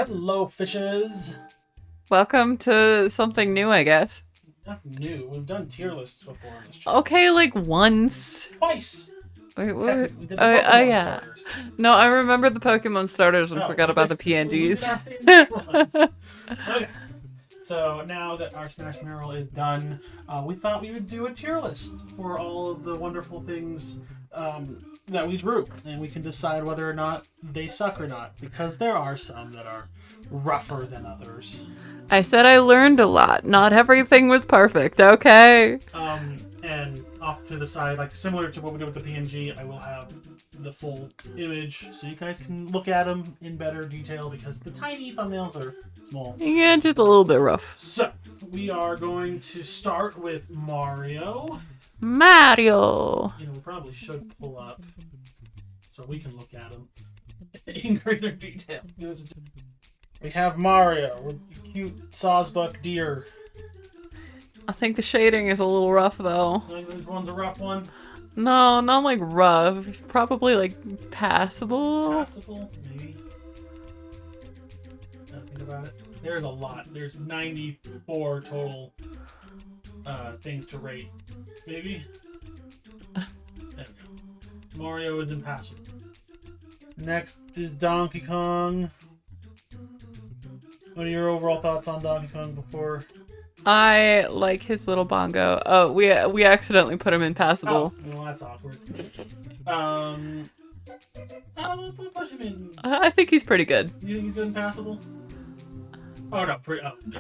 Hello, fishes. Welcome to something new, I guess. Nothing new. We've done tier lists before on this channel. Okay, like once. Twice. Wait, what? We did the Pokemon Yeah. starters. No, I remember the Pokemon starters and Oh, forgot about the we did PNGs. our PNG one. Okay. So now that our Smash Mural is done, we thought we would do a tier list for all of the wonderful things that we drew, and we can decide whether or not they suck or not, because there are some that are rougher than others. I said I learned a lot. Not everything was perfect, okay? And off to the side, like similar to what we did with the PNG, I will have the full image so you guys can look at them in better detail, because the tiny thumbnails are small. Yeah, just a little bit rough. So, we are going to start with Mario. Mario! You know, we probably should pull up so we can look at them in greater detail. We have Mario with the cute Sawsbuck deer. I think the shading is a little rough, though. I think this one's a rough one. No, not like rough. Probably like passable. Passable, maybe. Think about it. There's a lot. There's 94 total things to rate. Maybe? There we go. Mario is impassable. Next is Donkey Kong. What are your overall thoughts on Donkey Kong before? I like his little bongo. Oh, we accidentally put him in passable. Oh, well, that's awkward. We'll push him in. I think he's pretty good. You think he's good and passable? Oh, no.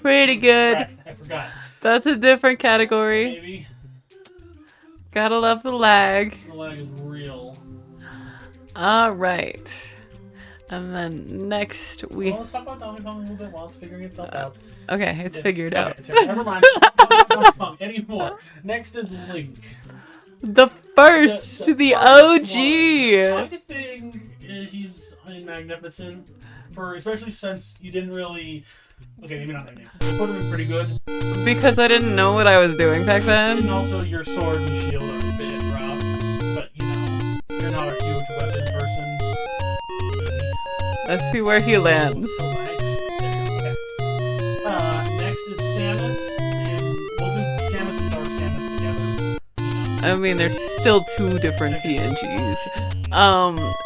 Pretty good. Right, I forgot. That's a different category. Maybe. Gotta love the lag. The lag is real. Alright. And then next we... Well, let's talk about Donkey Kong a little bit while it's figuring itself out. Okay, it's figured out. It's never mind. Let's not talk about Donkey Kong anymore. Next is Link. The first! The first OG! one. I think he's magnificent. Especially since you didn't really... Okay, maybe not magnificent. You put him in pretty good. Because I didn't know what I was doing back then. And also your sword and shield are a bit rough. But, you know, you're not a huge weapon person. Let's see where he lands. Okay. Next is Samus, and we'll do Samus and Dark Samus together. I mean, they're still two different PNGs.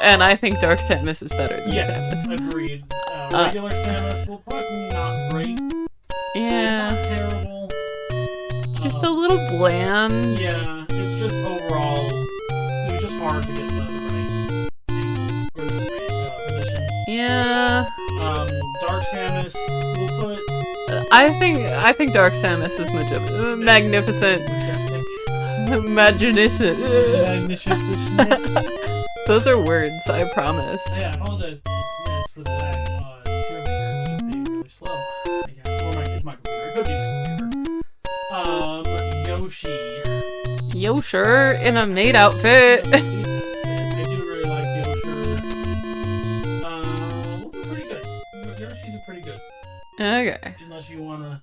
And I think Dark Samus is better than Yes, Samus. agreed. Regular Samus will probably not great. Yeah. Not terrible. Just a little bland. Yeah, it's just overall, it was just hard to get the right angle or the right position. Yeah. Dark Samus, we'll put I think Dark Samus is magnificent. majestic. Magnificent. Those are words, I promise. Yeah, I apologize guys for the lag. Surely it's just being really slow, I guess. Or it's my computer. It could be my computer. Yoshi. Yosher in a maid outfit. I do really like Yoshi. Pretty good. Yoshi's pretty good. Okay. Unless you wanna...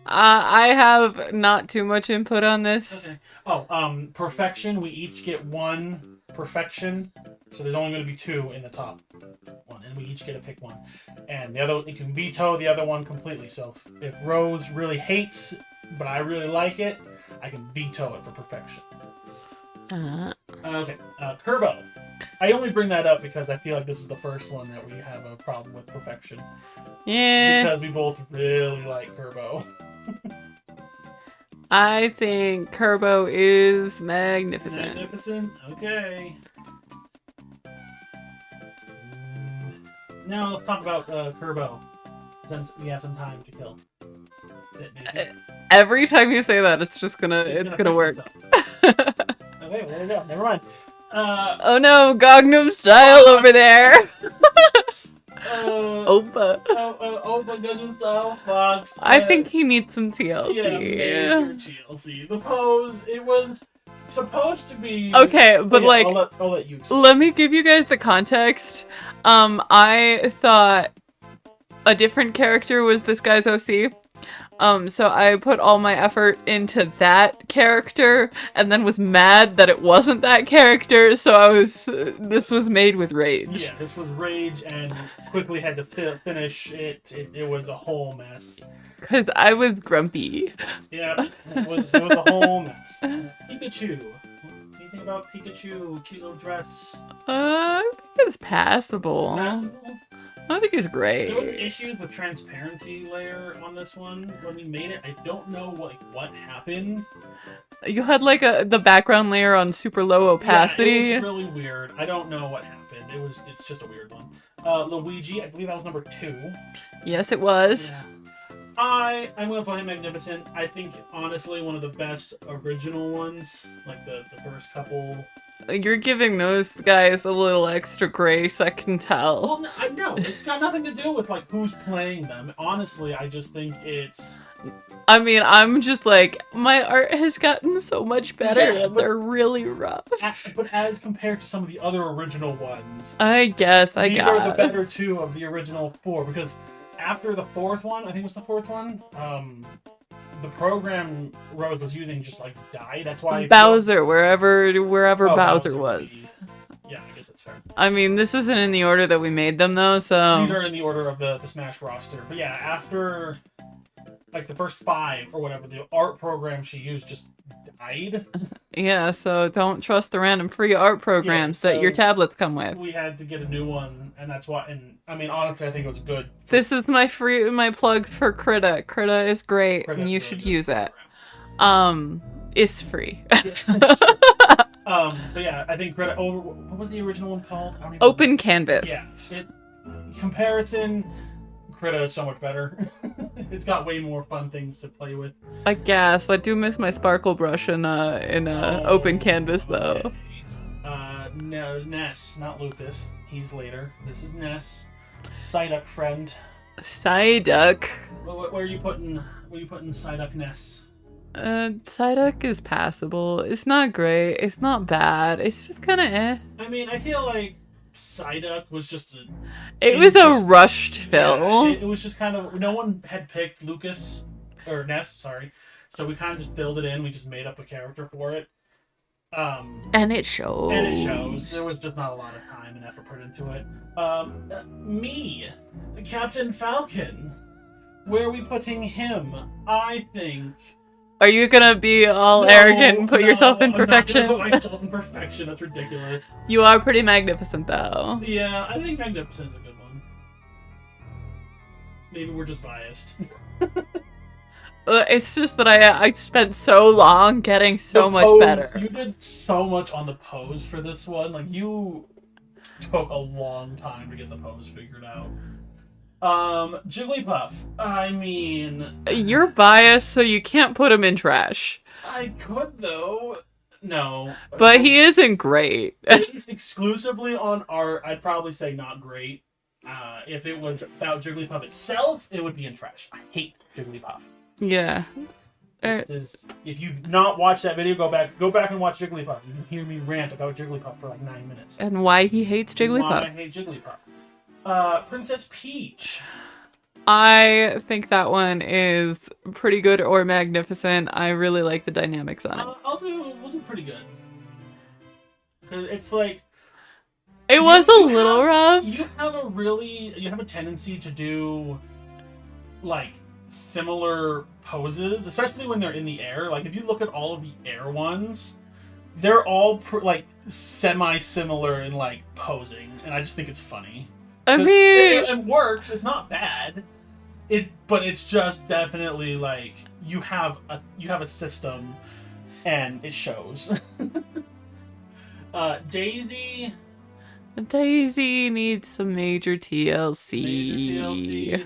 I have not too much input on this. Okay. Oh, perfection. We each get one perfection. So there's only going to be two in the top one, and we each get to pick one. And the other, you can veto the other one completely. So if Rose really hates, but I really like it, I can veto it for perfection. Okay. Kerbo. I only bring that up because I feel like this is the first one that we have a problem with perfection. Yeah. Because we both really like Kerbo. I think Kerbo is magnificent. Magnificent? Okay. Now let's talk about Kerbo, since we have some time to kill. Every time you say that, it's just gonna work. Okay, well, there we go. Never mind. Oh no, Gangnam Style over there. Opa. Opa Gangnam Style Fox. I think he needs some TLC. Yeah, major TLC. The pose, it was supposed to be... Okay, but yeah, like... I'll let you explain. Let me give you guys the context. I thought a different character was this guy's OC. So I put all my effort into that character and then was mad that it wasn't that character, so this was made with rage. Yeah, this was rage and quickly had to finish it. It was a whole mess. Because I was grumpy. Yeah, it was a whole mess. Pikachu. Anything about Pikachu? Cute little dress. I think it's passable. Passable. I don't think it's great. There was issues with transparency layer on this one when we made it. I don't know what happened. You had like the background layer on super low opacity. Yeah, it was really weird. I don't know what happened. It's just a weird one. Luigi, I believe that was number 2. Yes, it was. Yeah. I'm gonna put him magnificent. I think honestly one of the best original ones, like the first couple. You're giving those guys a little extra grace, I can tell. Well, I know it's got nothing to do with like who's playing them. Honestly, I just think it's. I mean, I'm just like, my art has gotten so much better, Yeah, and they're really rough. But as compared to some of the other original ones, I guess. these are the better 2 of the original 4 because after the 4th one, I think it was the 4th one. The program Rose was using just like died. That's why Bowser, wherever Bowser Bowser was. Yeah, I guess that's fair. I mean, this isn't in the order that we made them, though, so... These are in the order of the Smash roster. But yeah, after like the first 5 or whatever, the art program she used just died. Yeah, so don't trust the random free art programs that your tablets come with. We had to get a new one, and that's why. And I mean, honestly, I think it was good. This is my plug for Krita. Krita is great, and you should use it. It's free. But yeah, I think Krita. Oh, what was the original one called? I don't even Open know. Canvas. Yeah. Comparison, Krita is so much better. It's got way more fun things to play with. I guess. I do miss my sparkle brush in Open Canvas, though. No, Ness, not Lucas. He's later. This is Ness. Psyduck friend. Psyduck. Where are you putting Psyduck Ness? Psyduck is passable. It's not great. It's not bad. It's just kind of eh. I mean, I feel like Psyduck was just It was a rushed fill. It was just kind of... No one had picked Lucas, or Ness, sorry. So we kind of just filled it in. We just made up a character for it. And it shows. There was just not a lot of time and effort put into it. Me, Captain Falcon. Where are we putting him? I think... Are you gonna be all arrogant and put yourself in perfection? I'm not gonna put myself in perfection. That's ridiculous. You are pretty magnificent, though. Yeah, I think Magnificent's a good one. Maybe we're just biased. It's just that I spent so long getting so much better. You did so much on the pose for this one. Like, you took a long time to get the pose figured out. Jigglypuff. I mean... You're biased, so you can't put him in trash. I could, though. No. But he isn't great. Based exclusively on art, I'd probably say not great. If it was about Jigglypuff itself, it would be in trash. I hate Jigglypuff. Yeah. If you've not watched that video, go back and watch Jigglypuff. You can hear me rant about Jigglypuff for like 9 minutes. And why he hates Jigglypuff. Why I hate Jigglypuff. Princess Peach. I think that one is pretty good or magnificent. I really like the dynamics on it. We'll do pretty good. 'Cause it's like... It was a little rough. You have a tendency to do, like, similar poses, especially when they're in the air. Like, if you look at all of the air ones, they're all, like, semi-similar in, like, posing. And I just think it's funny. I mean... It works. It's not bad. But it's just definitely, like, you have a system, and it shows. Daisy... Daisy needs some major TLC. Major TLC.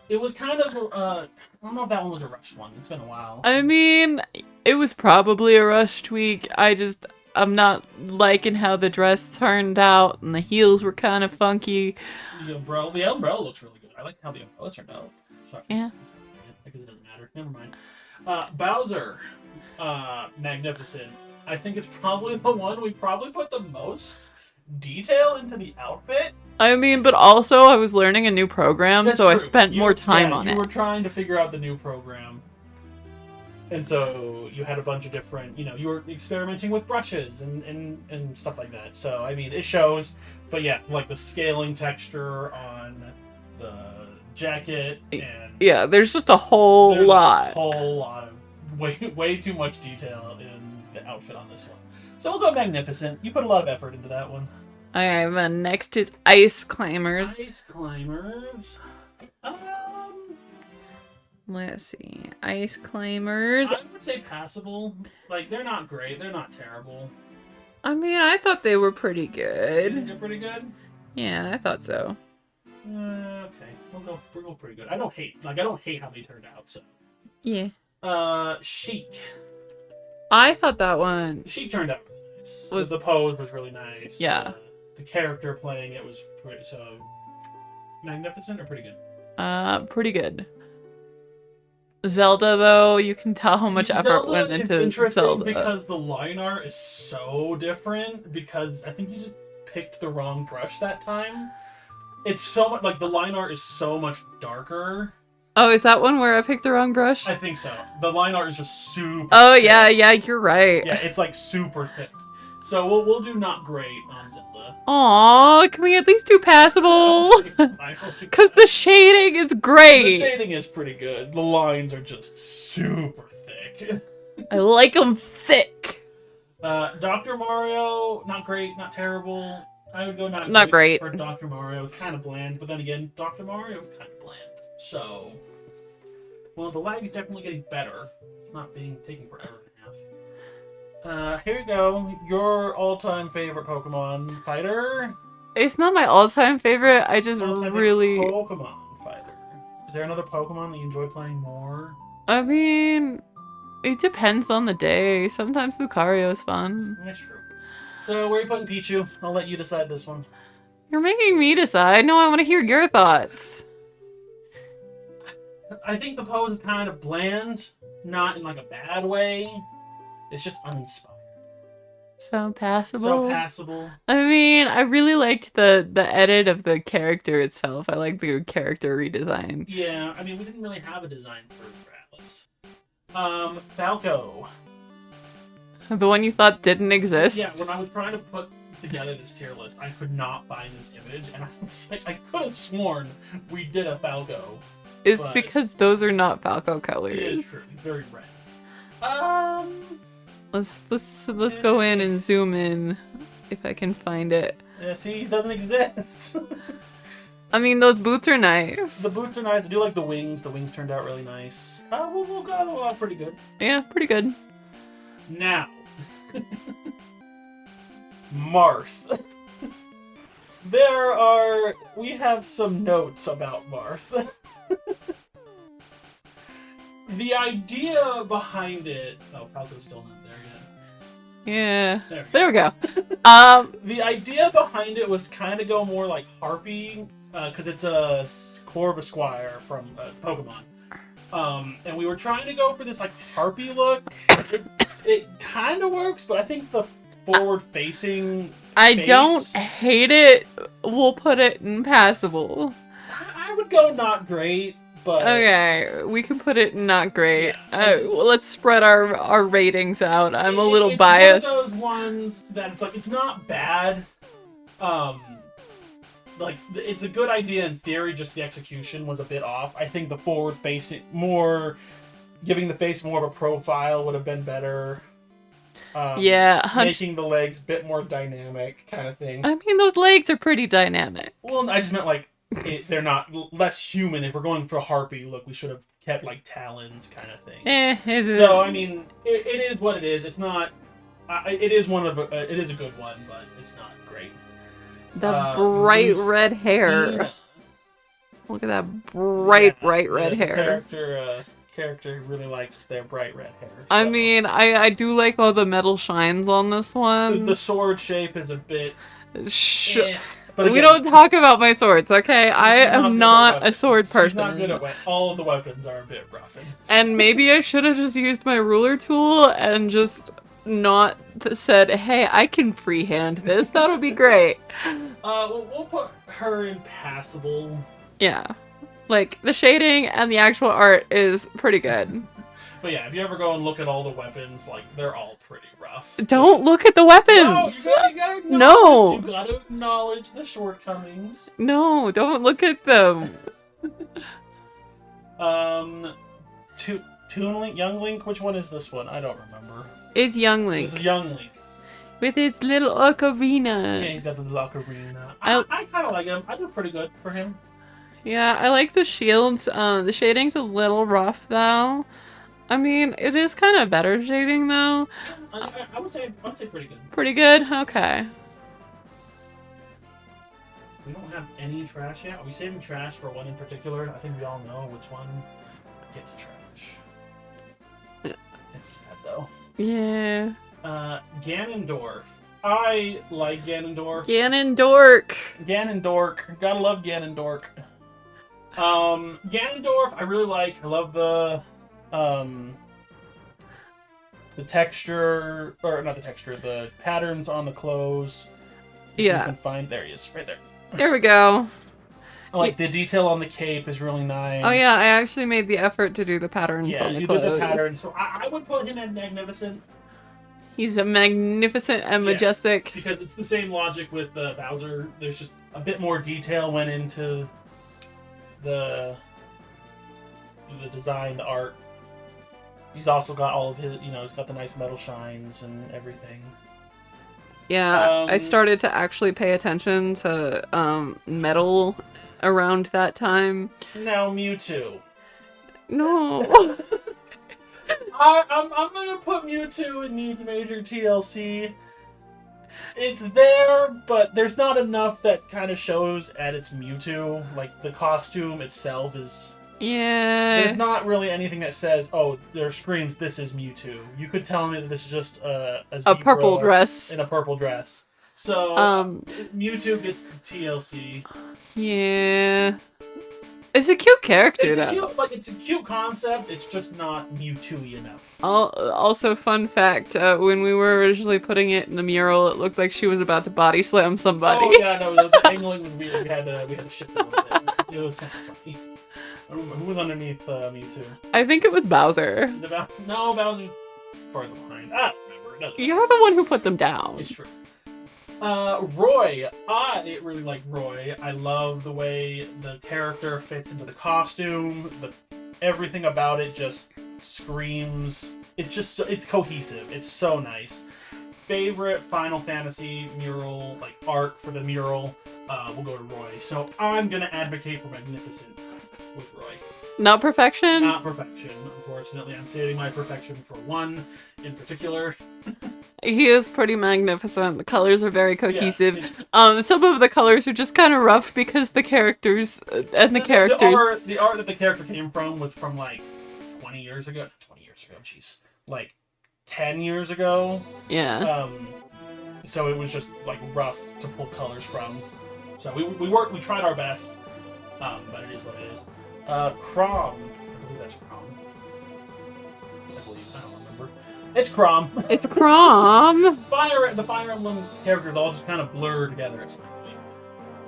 It was kind of, I don't know if that one was a rushed one. It's been a while. I mean, it was probably a rushed week. I'm not liking how the dress turned out, and the heels were kind of funky. The umbrella looks really good. I like how the umbrella turned out. Sorry. Yeah. Because it doesn't matter. Never mind. Bowser. Magnificent. I think it's probably the one we probably put the most detail into the outfit. I mean, but also I was learning a new program, That's so I true. spent more time on You it. were trying to figure out the new program. And so you had a bunch of different, you were experimenting with brushes and stuff like that. So, I mean, it shows. But yeah, like the scaling texture on the jacket and... Yeah, there's just a whole lot. A whole lot of way too much detail in the outfit on this one. So we'll go Magnificent. You put a lot of effort into that one. Okay, then next is Ice Climbers. Ice Climbers. Let's see. Ice Climbers. I would say passable. Like, they're not great. They're not terrible. I mean, I thought they were pretty You good. think they're pretty good? Yeah, I thought so. Okay. We'll go pretty good. I don't hate how they turned out, so. Yeah. Chic. I thought that one... Chic turned out really nice. The pose was really nice. Yeah. The character playing it was pretty, so... Magnificent or pretty good? Pretty good. Zelda, though, you can tell how much effort went into interesting Zelda. Because the line art is so different, because I think you just picked the wrong brush that time. It's so much, like, the line art is so much darker. Oh, is that one where I picked the wrong brush? I think so. The line art is just super thick. yeah, you're right. Yeah, it's, like, super thick. So we'll do not great on Zelda. Aw, can we at least do passable? Because the shading is great. The shading is pretty good. The lines are just super thick. I like them thick. Dr. Mario, not great, not terrible. I would go not great for Dr. Mario. It was kind of bland, but then again, Dr. Mario was kind of bland. So, well, the lag is definitely getting better. It's not being taking forever and a half. Here you go. Your all-time favorite Pokemon fighter. It's not my all-time favorite. I just really... Pokemon fighter. Is there another Pokemon that you enjoy playing more? I mean, it depends on the day. Sometimes Lucario is fun. That's true. So, where are you putting Pichu? I'll let you decide this one. You're making me decide. No, I want to hear your thoughts. I think the pose is kind of bland. Not in, like, a bad way. It's just uninspired. So passable. I mean, I really liked the edit of the character itself. I like the character redesign. Yeah, I mean, we didn't really have a design for Atlas. Falco. The one you thought didn't exist? Yeah, when I was trying to put together this tier list, I could not find this image, and I was like, I could have sworn we did a Falco. It's because those are not Falco colors. It is true. It's very red. Let's go in and zoom in if I can find it. Yeah, see, he doesn't exist. I mean, those boots are nice. The boots are nice. I do like the wings. The wings turned out really nice. We'll go pretty good. Yeah, pretty good. Now, Marth. We have some notes about Marth. The idea behind it... Oh, Falco's still not there yet. Yeah. There we go. The idea behind it was kind of go more like Harpy, because it's a Corvisquire from Pokemon. And we were trying to go for this like Harpy look. It kind of works, but I think the forward-facing I don't hate it. We'll put it in passable. I would go not great. But, okay, we can put it not great. Yeah, let's spread our ratings out. I'm a little biased. It's one of those ones that it's like, it's not bad. Like, it's a good idea in theory, just the execution was a bit off. I think the forward facing, giving the face more of a profile would have been better. Yeah, making the legs a bit more dynamic kind of thing. I mean, those legs are pretty dynamic. Well, I just meant like, they're not less human. If we're going for a Harpy look, we should have kept like talons kind of thing. So I mean, it is what it is. It's not. It is a good one, but it's not great. The bright red hair. Look at that bright red hair. Character really liked their bright red hair. So. I mean, I do like all the metal shines on this one. The sword shape is a bit. But again, we don't talk about my swords, okay? I am not a sword person. She's not good at weapons. All of the weapons are a bit rough. And maybe I should have just used my ruler tool and just not said, hey, I can freehand this, that'll be great. We'll put her in passable. Yeah. Like, the shading and the actual art is pretty good. But yeah, if you ever go and look at all the weapons, like, they're all pretty rough. Don't look at the No, weapons! you gotta acknowledge, No. You gotta acknowledge the shortcomings. No, don't look at them. Toon Link, Young Link, which one is this one? I don't remember. It's Young Link. This is Young Link. With his little ocarina. Yeah, he's got the little ocarina. I kind of like him. I do pretty good for him. Yeah, I like the shields. The shading's a little rough, though. I mean, it is kind of better shading, though. I would say pretty good. Pretty good? Okay. We don't have any trash yet. Are we saving trash for one in particular? I think we all know which one gets trash. It's sad, though. Yeah. Ganondorf. I like Ganondorf. Ganondork. Ganondork. Gotta love Ganondork. Ganondorf, I really like. I love the texture, or not the texture, the patterns on the clothes. Yeah. You can find, there he is, right there. There we go. Like, the detail on the cape is really nice. Oh yeah, I actually made the effort to do the patterns on the you clothes. did the patterns. So I would put him at magnificent. He's a magnificent and majestic. Because it's the same logic with Bowser. There's just a bit more detail went into the design, the art. He's also got all of his, he's got the nice metal shines and everything. Yeah, I started to actually pay attention to metal around that time. Now Mewtwo. No. I'm gonna put Mewtwo. It needs major TLC. It's there, but there's not enough that kind of shows at its Mewtwo. Like, the costume itself is... Yeah. There's not really anything that says, oh, there screams, this is Mewtwo. You could tell me that this is just a zebra purple dress. in a purple dress. So, Mewtwo gets TLC. Yeah. It's a cute character, though. It's a cute concept, it's just not Mewtwo-y enough. Also, fun fact, when we were originally putting it in the mural, it looked like she was about to body slam somebody. Oh, yeah, no, the angling was weird. We had to shift it a little bit. It was kind of funny. I don't remember who was underneath Mewtwo. I think it was Bowser. No, Bowser's farther behind. I don't remember. It doesn't matter. You're the one who put them down. It's true. Roy. I really like Roy. I love the way the character fits into the costume. Everything about it just screams. It's cohesive. It's so nice. Favorite Final Fantasy mural, like art for the mural, we'll go to Roy. So I'm gonna advocate for Magnificent with Roy. Not perfection? Not perfection, unfortunately. I'm saving my perfection for one in particular. He is pretty magnificent. The colors are very cohesive. Yeah. Some of the colors are just kind of rough because the characters and the characters. The art that the character came from was from like 20 years ago. 20 years ago, jeez. Like 10 years ago. Yeah. So it was just like rough to pull colors from. So we tried our best. But it is what it is. Crom. I believe that's Crom. I don't remember. It's Crom. It's Crom. The Fire Emblem characters all just kind of blur together at some point.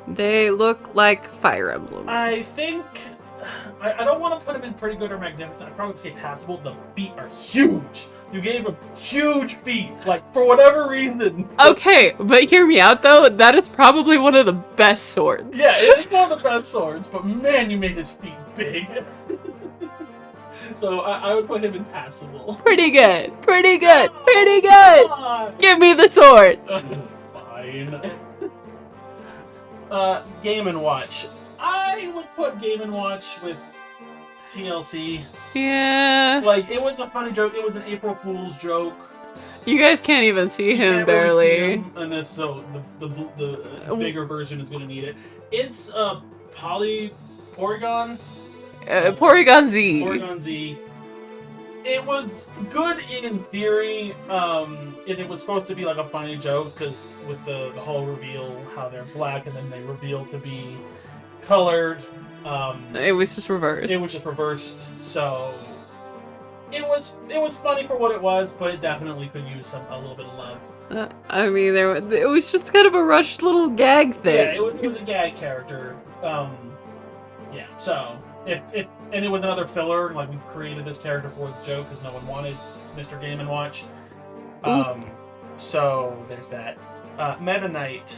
They look like Fire Emblem. I think... I don't want to put them in pretty good or magnificent. I'd probably say passable. The feet are huge. You gave them huge feet. Like, for whatever reason. Okay, but hear me out, though. That is probably one of the best swords. Yeah, it is one of the best swords. But man, you made his feet big. So I would put him in passable. Pretty good. Pretty good. Pretty good. Give me the sword. Fine. Game & Watch. I would put Game & Watch with TLC. Yeah. Like, it was a funny joke. It was an April Fool's joke. You guys can't even see him barely. Really see him, and this, so the bigger version is going to need it. It's Porygon. Porygon Z. Porygon Z. It was good in theory, and it was supposed to be like a funny joke, because with the whole reveal, how they're black, and then they reveal to be colored. It was just reversed. It was just reversed, so... it was funny for what it was, but it definitely could use a little bit of love. I mean, it was just kind of a rushed little gag thing. Yeah, it was a gag character. Yeah. So if and it was another filler, like we created this character for the joke because no one wanted Mr. Game and Watch. So there's that. Meta Knight.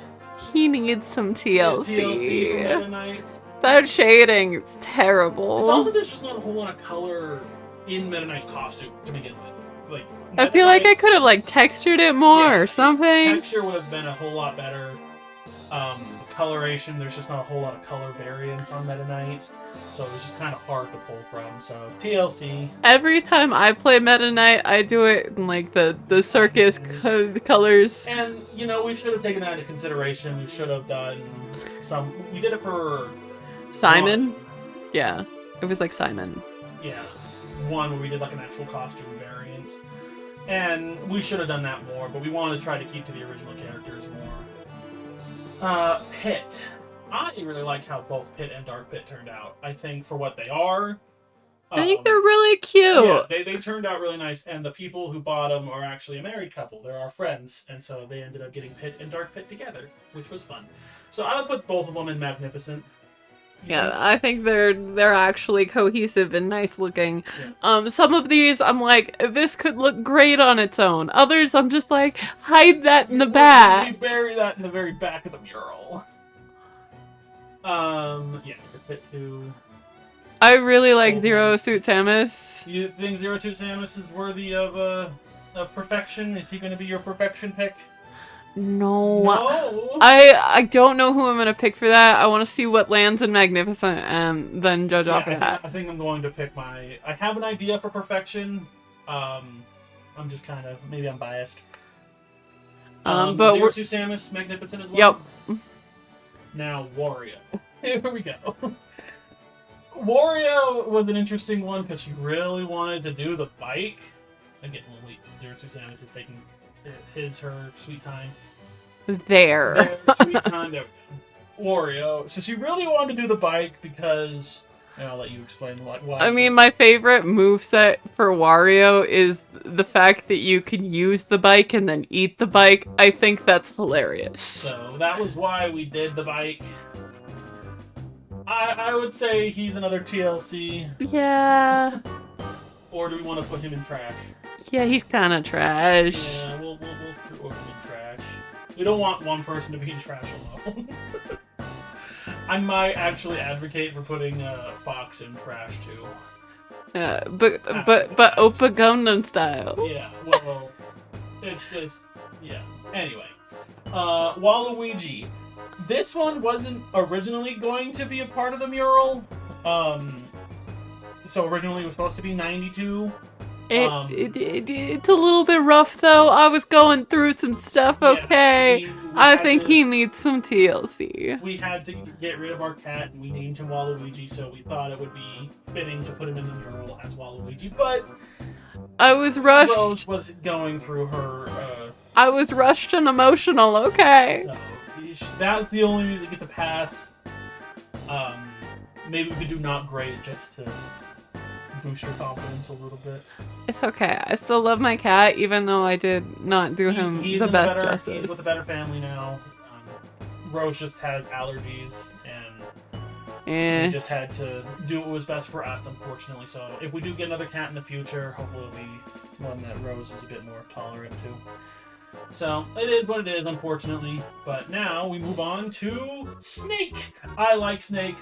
He needs some TLC. TLC for Meta Knight. That shading is terrible. It's also, there's just not a whole lot of color in Meta Knight's costume to begin with. Like, I Meta feel like I Knight's- could have like textured it more or something. Texture would have been a whole lot better. Coloration, there's just not a whole lot of color variance on Meta Knight, so it's just kind of hard to pull from. So TLC. Every time I play Meta Knight, I do it in like the circus colors. And you know, we should have taken that into consideration. We should have done some. We did it for Simon? Yeah. It was like Simon. yeah, one where we did like an actual costume variant, and we should have done that more. But we wanted to try to keep to the original characters more. Pit. I really like how both Pit and Dark Pit turned out. I think for what they are. I think they're really cute. Yeah, they turned out really nice, and the people who bought them are actually a married couple. They're our friends, and so they ended up getting Pit and Dark Pit together, which was fun. So I would put both of them in Magnificent. Yeah, I think they're actually cohesive and nice looking. Yeah. Some of these I'm like, this could look great on its own. Others I'm just like, hide that in the We back. bury that in the very back of the mural. Yeah, Pit 2. I really like Zero Suit Samus. You think Zero Suit Samus is worthy of perfection? Is he going to be your perfection pick? No. No. I don't know who I'm gonna pick for that. I want to see what lands in Magnificent and then judge off of that. I think I'm going to pick my. I have an idea for perfection. I'm just kind of maybe I'm biased. But Zero we're Suit Samus, Magnificent as well. Yep. Now Wario. Here we go. Wario was an interesting one because she really wanted to do the bike. Again, wait, Zero Suit Samus is taking her sweet time. there. Sweet time. There we go. Wario. So she really wanted to do the bike because. And I'll let you explain why. I mean, my favorite moveset for Wario is the fact that you can use the bike and then eat the bike. I think that's hilarious. So that was why we did the bike. I would say he's another TLC. Yeah. Or do we want to put him in trash? Yeah, he's kind of trash. Yeah, we'll throw him in trash. We don't want one person to be in trash alone. I might actually advocate for putting Fox in trash too. But Oppa Gangnam Style. Yeah, well, it's just yeah. Anyway, Waluigi. This one wasn't originally going to be a part of the mural. So originally it was supposed to be 92. It's a little bit rough though. I was going through some stuff. Okay, we I had think to- he needs some TLC. We had to get rid of our cat, and we named him Waluigi, so we thought it would be fitting to put him in the mural as Waluigi. But I was rushed. Rose was going through her. I was rushed and emotional. Okay. So that's the only reason it gets a pass. Maybe we could do not great just to boost your confidence a little bit. It's okay. I still love my cat, even though I did not do him He's the in best He's justice. with a better family now. Rose just has allergies, and we just had to do what was best for us, unfortunately. So if we do get another cat in the future, hopefully it'll be one that Rose is a bit more tolerant to. So it is what it is, unfortunately. But now we move on to Snake. I like Snake.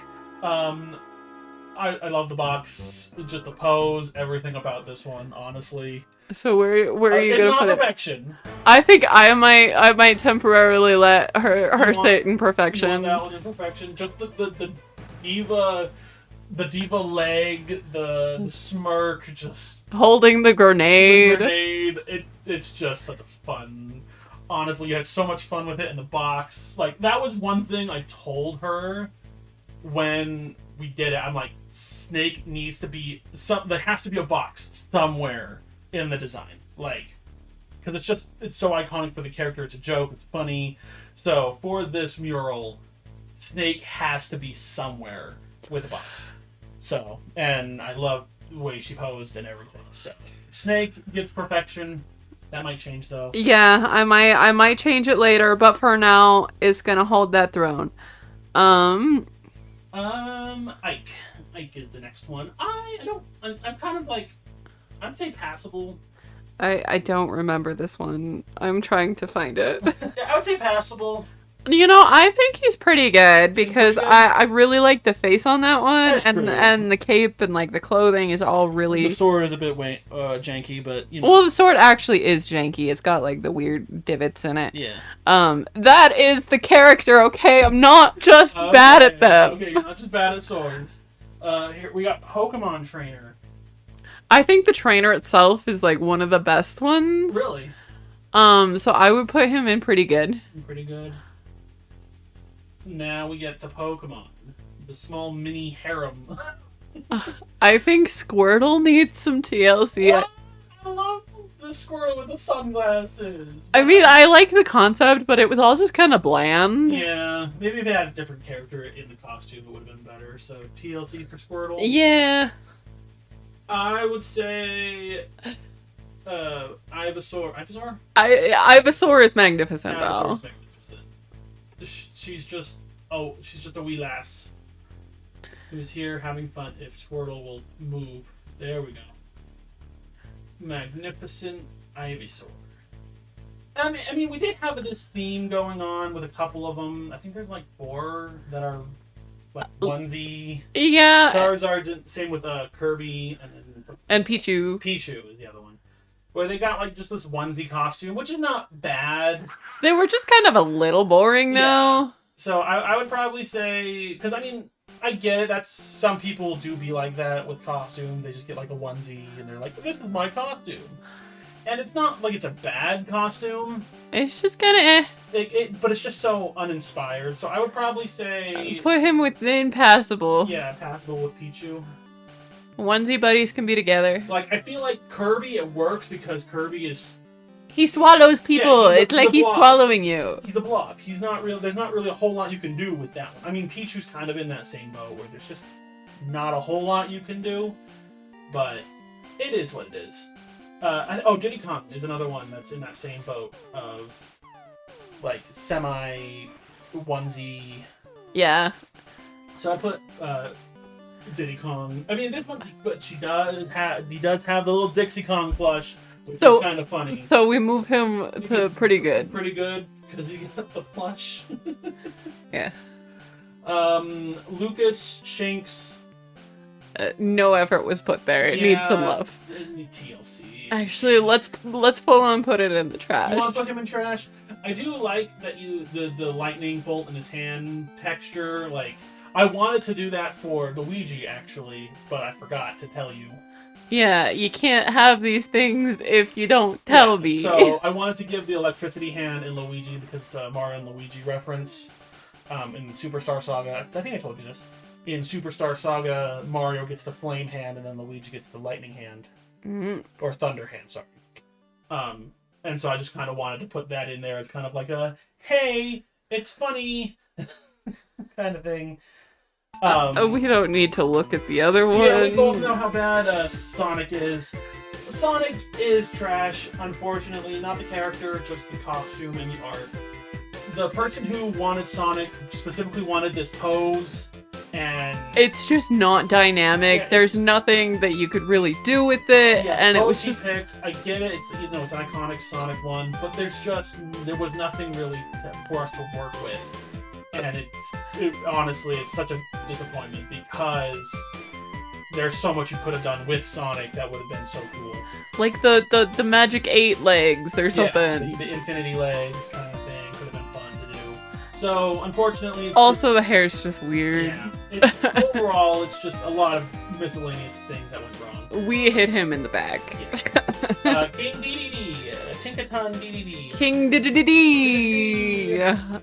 I love the box, just the pose, everything about this one, honestly. So where are you gonna it's put not it? perfection. I think I might temporarily let her sit in You perfection. want that one in perfection. Just the diva leg, the smirk, just Holding the the grenade. grenade. It's just such a fun. Honestly, you had so much fun with it in the box. Like that was one thing I told her when we did it. I'm like, Snake needs to be there has to be a box somewhere in the design, like, because it's so iconic for the character. It's a joke. It's funny. So for this mural, Snake has to be somewhere with a box. So, and I love the way she posed and everything. So Snake gets perfection. That might change though. Yeah, I might change it later, but for now, it's gonna hold that throne. Ike. Ike is the next one. I'm kind of like, I'd say passable. I don't remember this one. I'm trying to find it. I would say passable. You know, I think he's pretty good because Pretty good? I really like the face on that one, That's true. and the cape and like the clothing is all really. The sword is a bit janky, but you know. Well, the sword actually is janky. It's got like the weird divots in it. Yeah. That is the character. Okay, I'm not just bad at them. Okay, you're not just bad at swords. Here we got Pokemon Trainer. I think the trainer itself is like one of the best ones. Really? So I would put him in pretty good. Pretty good. Now we get the Pokemon. The small mini harem. I think Squirtle needs some TLC. What? I love the Squirtle with the sunglasses. I mean, I like the concept, but it was all just kind of bland. Yeah, maybe if they had a different character in the costume, it would have been better. So TLC for Squirtle. Yeah. I would say Ivysaur. Ivysaur? Ivysaur is magnificent, Ivysaur's though. magnificent. She's just a wee lass who's here having fun. If Squirtle will move, there we go. Magnificent Ivysaur. I mean, we did have this theme going on with a couple of them. I think there's like 4 that are like onesie. Yeah. Charizard's same with Kirby And Pichu. Pichu is the other one. Where they got like just this onesie costume, which is not bad. They were just kind of a little boring, though. Yeah. So I would probably say, because I mean, I get it. That's some people do be like that with costume. They just get like a onesie and they're like, "This is my costume," and it's not like it's a bad costume. It's just kind of But it's just so uninspired. So I would probably say Put him within passable. yeah, passable with Pichu. Onesie buddies can be together. Like I feel like Kirby, it works because Kirby is. He swallows people. Yeah, it's like he's blob. swallowing you. He's a blob. He's not real. There's not really a whole lot you can do with that one. I mean, Pichu's kind of in that same boat where there's just not a whole lot you can do, but it is what it is. Diddy Kong is another one that's in that same boat of like semi onesie. Yeah. So I put Diddy Kong. I mean, this one, but he does have the little Dixie Kong plush. Which is kind of funny. So we move him to pretty good. Pretty good, because he got the plush. Yeah. Lucas Shanks. No effort was put there. It needs some love. TLC. Actually, let's full on put it in the trash. You want to put him in trash? I do like that the lightning bolt in his hand texture. Like, I wanted to do that for Luigi, actually, but I forgot to tell you. Yeah, you can't have these things if you don't tell me. So I wanted to give the electricity hand in Luigi because it's a Mario and Luigi reference. In Superstar Saga, I think I told you this. In Superstar Saga, Mario gets the flame hand and then Luigi gets the lightning hand. Mm-hmm. Or thunder hand, sorry. And so I just kind of wanted to put that in there as kind of like a, hey, it's funny kind of thing. We don't need to look at the other one. Yeah, we both know how bad Sonic is. Sonic is trash, unfortunately. Not the character, just the costume and the art. The person who wanted Sonic specifically wanted this pose, and it's just not dynamic. Yeah, there's nothing that you could really do with it, and it was just. Picked, I get it. It's it's an iconic Sonic one, but there was nothing really for us to work with. And honestly, it's such a disappointment because there's so much you could have done with Sonic that would have been so cool. Like the Magic 8 legs or something. Yeah, the Infinity legs kind of thing could have been fun to do. So, unfortunately... Also, the hair's just weird. Yeah. Overall, it's just a lot of miscellaneous things that went wrong. We hit him in the back. Yeah. King DDD. Tinkaton DDD. King DDD.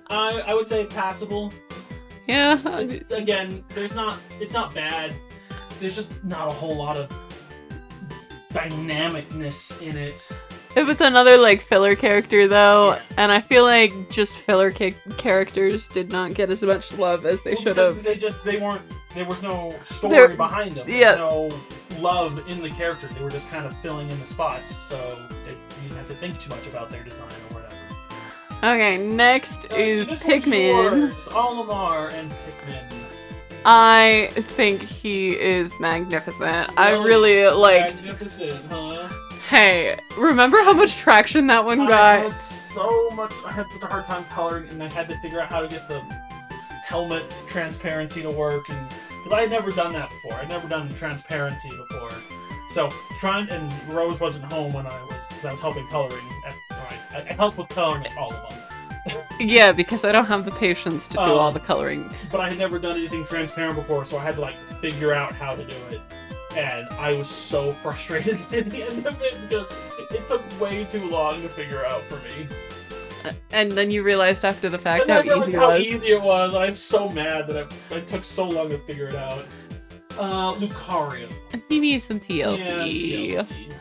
I would say passable. Yeah. Again, it's not bad. There's just not a whole lot of dynamicness in it. It was another like filler character though, yeah. And I feel like just filler characters did not get as much love as they should have. They weren't. There was no story behind them. Yeah. love in the character. They were just kind of filling in the spots, so you didn't have to think too much about their design or whatever. Okay, next is This one's Pikmin. yours, Olimar and Pikmin. I think he is magnificent. I really like. Magnificent, huh? Hey, remember how much traction that one I got? had so much. I had such a hard time coloring, and I had to figure out how to get the helmet transparency to work, and because I had never done that before. I'd never done transparency before, so and Rose wasn't home when I was helping coloring. I helped with coloring at all of them. Yeah, because I don't have the patience to do all the coloring. But I had never done anything transparent before, so I had to like figure out how to do it. And I was so frustrated at the end of it because it took way too long to figure out for me. And then you realized after the fact And then I how realized how easy it was. I'm so mad that it took so long to figure it out. Lucario. He needs some TLC. Yeah, TLC.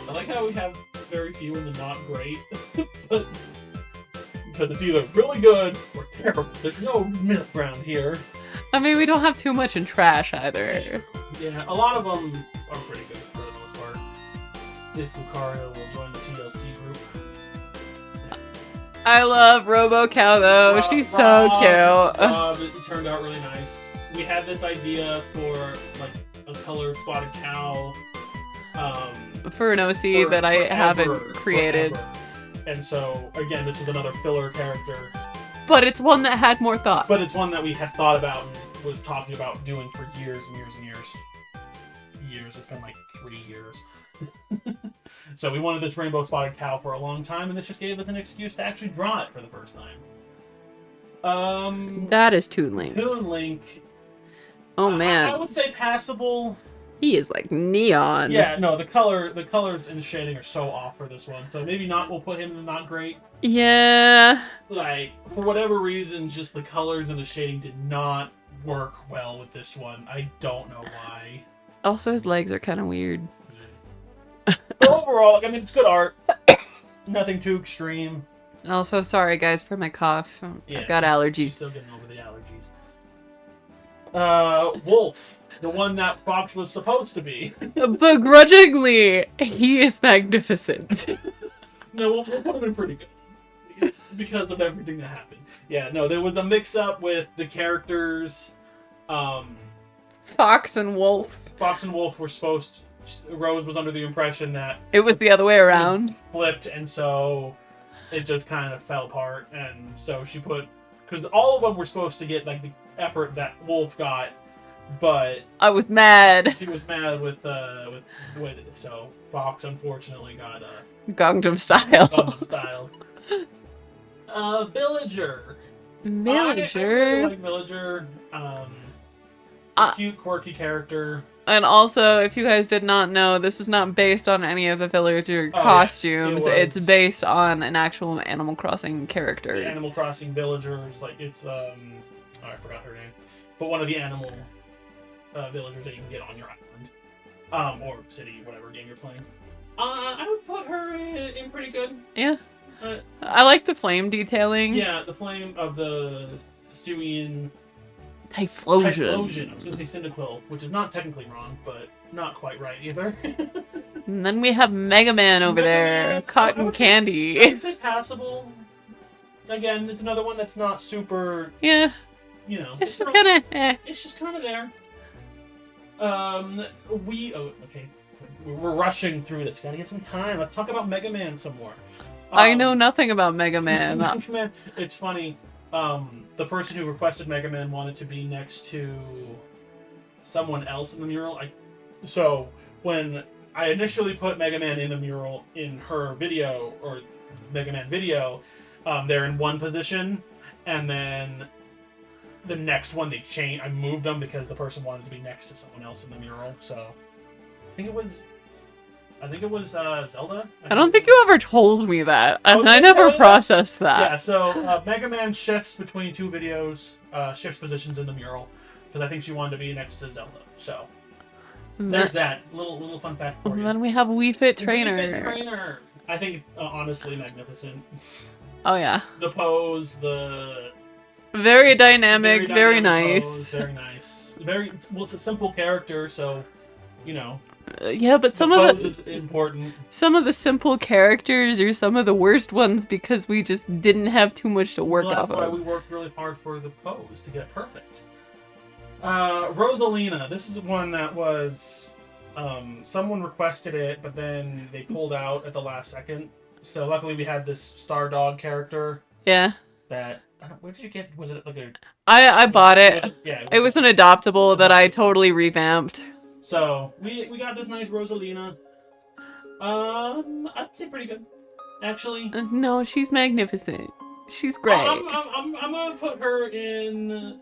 I like how we have very few in the not great. But because it's either really good or terrible. There's no middle ground here. I mean, we don't have too much in trash either. Yeah, a lot of them are pretty good for the most part. If Lucario will join the TLC group. I love Robo Cow though. She's so cute. It turned out really nice. We had this idea for like a colored spotted cow. For an OC that I haven't created. Forever. And so again, this is another filler character. But it's one that had more thought. But it's one that we had thought about and was talking about doing for years and years and years. It's been like 3 years. So we wanted this rainbow spotted cow for a long time, and this just gave us an excuse to actually draw it for the first time. That is Toon Link. Toon Link. Oh man. I would say passable. He is like neon. Yeah, no, the colors and shading are so off for this one. So maybe not. We'll put him in the not great. Yeah. Like for whatever reason, just the colors and the shading did not work well with this one. I don't know why. Also, his legs are kind of weird. But overall, I mean, it's good art. Nothing too extreme. Also, sorry guys for my cough. Yeah, I've got she's allergies. still getting over the allergies. Wolf, the one that Fox was supposed to be. Begrudgingly, he is magnificent. No, we'll put him in pretty good because of everything that happened. Yeah, no, there was a mix-up with the characters. Fox and Wolf. Fox and Wolf were supposed to, Rose was under the impression that it was the other way around. Flipped, and so it just kind of fell apart. And so she put, because all of them were supposed to get like the effort that Wolf got, but I was mad. She was mad with the way that so Fox unfortunately got Gangnam Style. Gangnam Style. Villager. Villager. I really like Villager. It's a cute, quirky character. And also, if you guys did not know, this is not based on any of the Villager costumes. Yeah, it's based on an actual Animal Crossing character. The Animal Crossing villagers, like it's oh, I forgot her name, but one of the animal villagers that you can get on your island, or city, whatever game you're playing. I would put her in pretty good. Yeah. I like the flame detailing. Yeah, the flame of the Suian. Typhlosion. I was going to say Cyndaquil, which is not technically wrong, but not quite right either. And then we have Mega Man over there. Cotton Candy. I would say passable. Again, it's another one that's not super... Yeah. You know. It's just kind of It's just kind of there. Okay. We're rushing through this. Gotta get some time. Let's talk about Mega Man some more. I know nothing about Mega Man. Mega Man. It's funny. The person who requested Mega Man wanted to be next to someone else in the mural. So when I initially put Mega Man in the mural in her video, or Mega Man video, they're in one position, and then the next one they changed. I moved them because the person wanted to be next to someone else in the mural. So I think it was Zelda. I don't think you ever told me that. I never processed that. Yeah, so Mega Man shifts between two videos, shifts positions in the mural, because I think she wanted to be next to Zelda. So there's that little fun fact for you. And then we have Wii Fit Trainer. Wii Fit Trainer. I think honestly magnificent. Oh yeah. The pose, the Very dynamic, very nice. Pose, very nice. It's a simple character, so you know. Yeah, but some the of pose the is important. some of the simple characters are some of the worst ones because we just didn't have too much to work Well, off that's why of. we worked really hard for the pose to get it perfect. Rosalina. This is one that was someone requested it, but then they pulled out at the last second. So luckily we had this Star Dog character. Yeah. That where did you get? Was it like a? I bought it. It was an adoptable that I totally revamped. So we got this nice Rosalina. I'd say pretty good, actually. No, she's magnificent. She's great. I'm gonna put her in.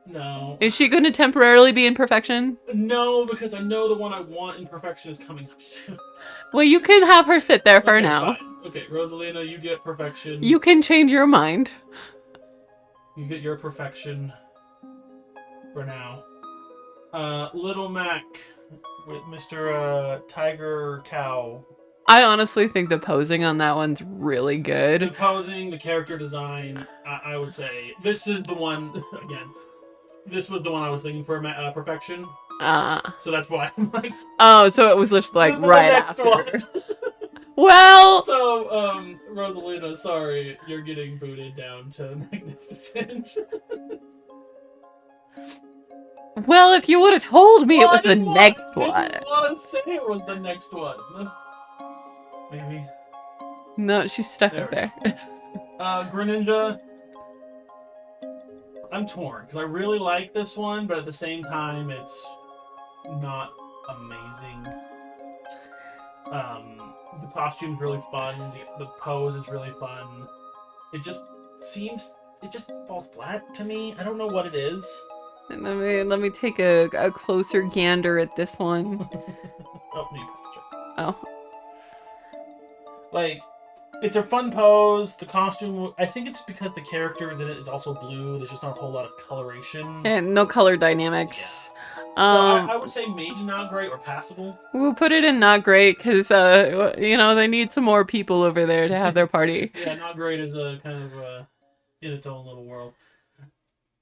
No. Is she going to temporarily be in perfection? No, because I know the one I want in perfection is coming up soon. Well, you can have her sit there for now. Fine. Okay, Rosalina, you get perfection. You can change your mind. You get your perfection for now. Little Mac with Mr. Tiger Cow. I honestly think the posing on that one's really good. The posing, the character design, I would say this is the one. Again, this was the one I was thinking for perfection. So that's why I'm like. Oh, so it was just like right next after. One. Well. So, Rosalina, sorry, you're getting booted down to magnificent. Well, if you would have told me it was the next one. I didn't want to say it was the next one. Maybe. No, she's stuck up there. Greninja. I'm torn because I really like this one, but at the same time, it's not amazing. The costume's really fun. The pose is really fun. It just falls flat to me. I don't know what it is. Let me take a closer gander at this one. Oh. Like, it's a fun pose. The costume, I think it's because the characters in it is also blue. There's just not a whole lot of coloration. And no color dynamics. Yeah. So I would say maybe not great or passable. We'll put it in not great because, they need some more people over there to have their party. Yeah, not great is a kind of in its own little world.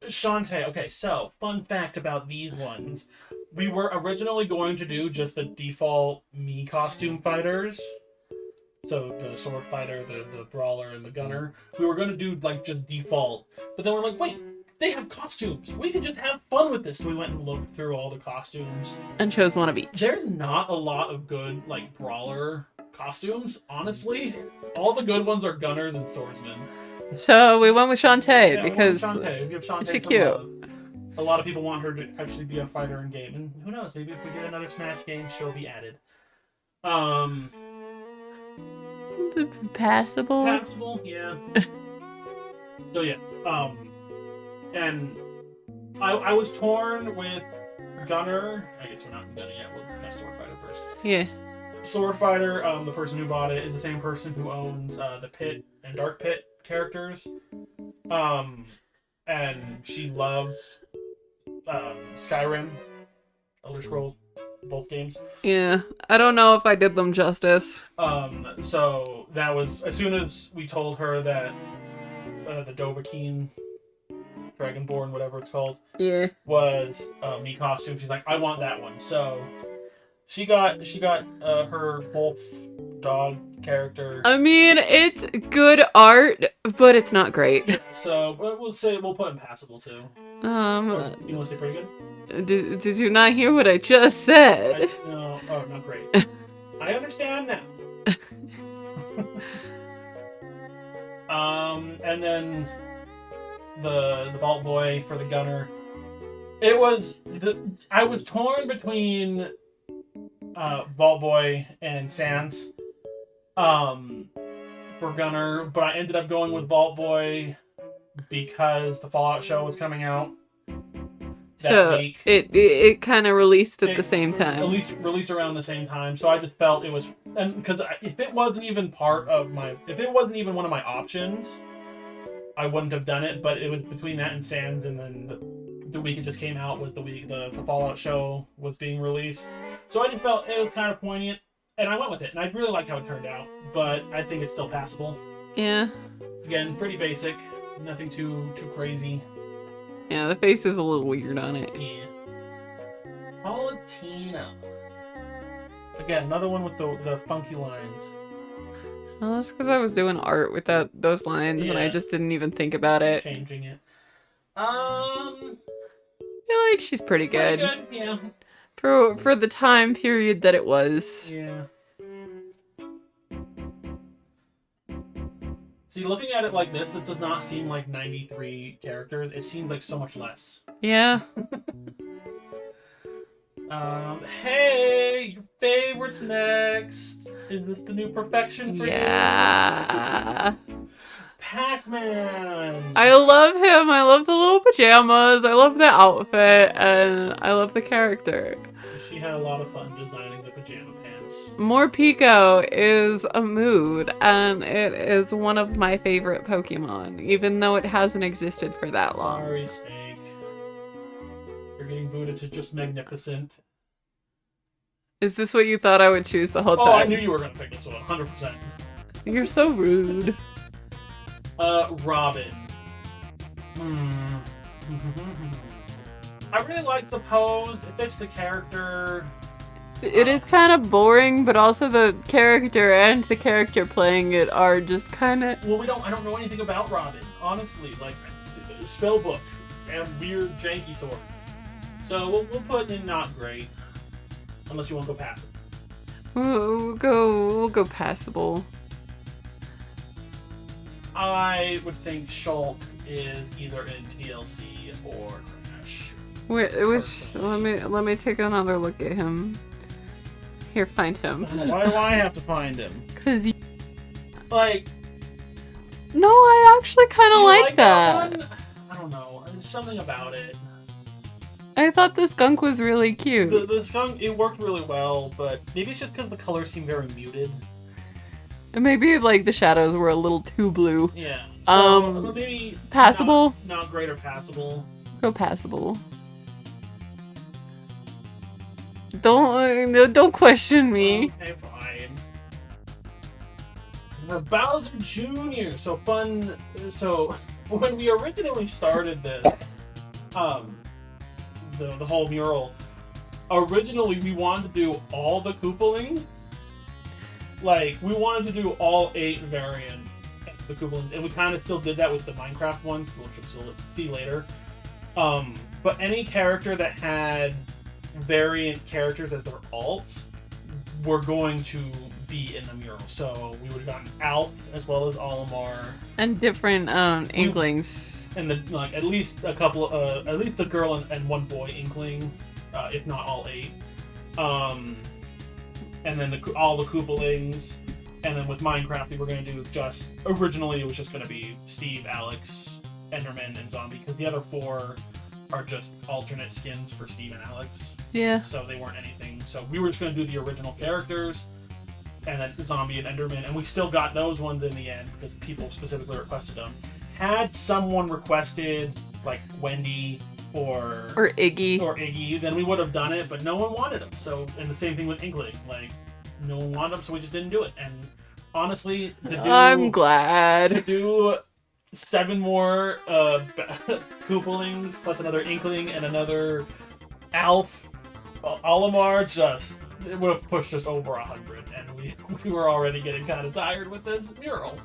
Shantae. Okay, so fun fact about these ones. We were originally going to do just the default Mii costume fighters. So the sword fighter, the brawler, and the gunner. We were going to do like just default. But then we're like, wait, they have costumes. We could just have fun with this. So we went and looked through all the costumes. And chose one of each. There's not a lot of good like brawler costumes, honestly. All the good ones are gunners and swordsmen. So we went with Shantae because Shantae. Give Shantae she's some cute. love. A lot of people want her to actually be a fighter in game, and who knows? Maybe if we get another Smash game, she'll be added. Passable. Passable, yeah. So yeah, and I was torn with Gunner. I guess we're not Gunner yet. We'll got Sword Fighter first. Yeah. Sword Fighter. The person who bought it is the same person who owns the Pit and Dark Pit characters. And she loves Skyrim, Elder Scrolls, both games. Yeah, I don't know if I did them justice. So that was as soon as we told her that the Dovahkiin, Dragonborn, whatever it's called, was Mii costume. She's like, I want that one. So she got her wolf dog character. I mean, it's good art, but it's not great. So we'll put impassable too. You want to say pretty good? Did you not hear what I just said? No, not great. I understand now. And then the Vault Boy for the Gunner. I was torn between Vault Boy and Sans for Gunner, but I ended up going with Vault Boy because the Fallout show was coming out that week. It kind of released at the same time. At least released around the same time, so I just felt it was, and because if it wasn't even one of my options, I wouldn't have done it. But it was between that and Sans, and then the week it just came out was the week the Fallout show was being released. So I just felt it was kind of poignant, and I went with it, and I really liked how it turned out. But I think it's still passable. Yeah. Again, pretty basic, Nothing too crazy. Yeah, the face is a little weird on it. Yeah. Palutena. Again, another one with the funky lines. Well, that's because I was doing art with those lines, and I Yeah. just didn't even think about it. Changing it. I feel like she's pretty good. Pretty good, yeah. For the time period that it was. Yeah. See, looking at it like this does not seem like 93 characters. It seems like so much less. Yeah. Hey, your favorites next. Is this the new perfection for you? Yeah. Pac-Man. I love him. I love the little pajamas. I love the outfit, and I love the character. She had a lot of fun designing the pajama pants. Morpeko is a mood, and it is one of my favorite Pokemon, even though it hasn't existed for that long. Sorry, Snake. You're getting booted to just magnificent. Is this what you thought I would choose the whole time? Oh, I knew you were going to pick this one, 100%. You're so rude. Robin. I really like the pose. It fits the character. It is kind of boring, but also the character and the character playing it are just kind of... Well, I don't know anything about Robin, honestly. Like, spellbook and weird janky sword. So we'll put in not great, unless you want to go passive. We'll go passable. I would think Shulk is either in TLC or trash. Wait, let me take another look at him. Here, find him. Why do I have to find him? Cause like, no, I actually kind of like that. that. I don't know. There's something about it. I thought the skunk was really cute. The skunk, it worked really well, but maybe it's just because the colors seem very muted. And maybe like the shadows were a little too blue. Yeah. So maybe passable. Not great or passable. Go passable. Don't question me. Okay, fine. Bowser Jr. So fun. So when we originally started this, the whole mural, originally we wanted to do all the Koopalings. Like, we wanted to do all 8 variant the Koopalings, and we kind of still did that with the Minecraft one, which we'll see later. But any character that had variant characters as their alts were going to be in the mural. So we would have gotten Alf as well as Olimar. And different Inklings. And at least a couple, at least a girl and one boy Inkling, if not all 8. And then all the Koopalings. And then with Minecraft, we were going to do originally it was just going to be Steve, Alex, Enderman, and Zombie, because the other 4 are just alternate skins for Steve and Alex. Yeah. So they weren't anything. So we were just going to do the original characters, and then Zombie and Enderman, and we still got those ones in the end, because people specifically requested them. Had someone requested, like, Wendy, or Iggy, then we would have done it, but no one wanted them. So, and the same thing with Inkling, like, no one wanted them, so we just didn't do it. And honestly, I'm glad to do 7 more Koopalings plus another Inkling and another Alf, Olimar, it would have pushed us over 100, and we were already getting kind of tired with this mural.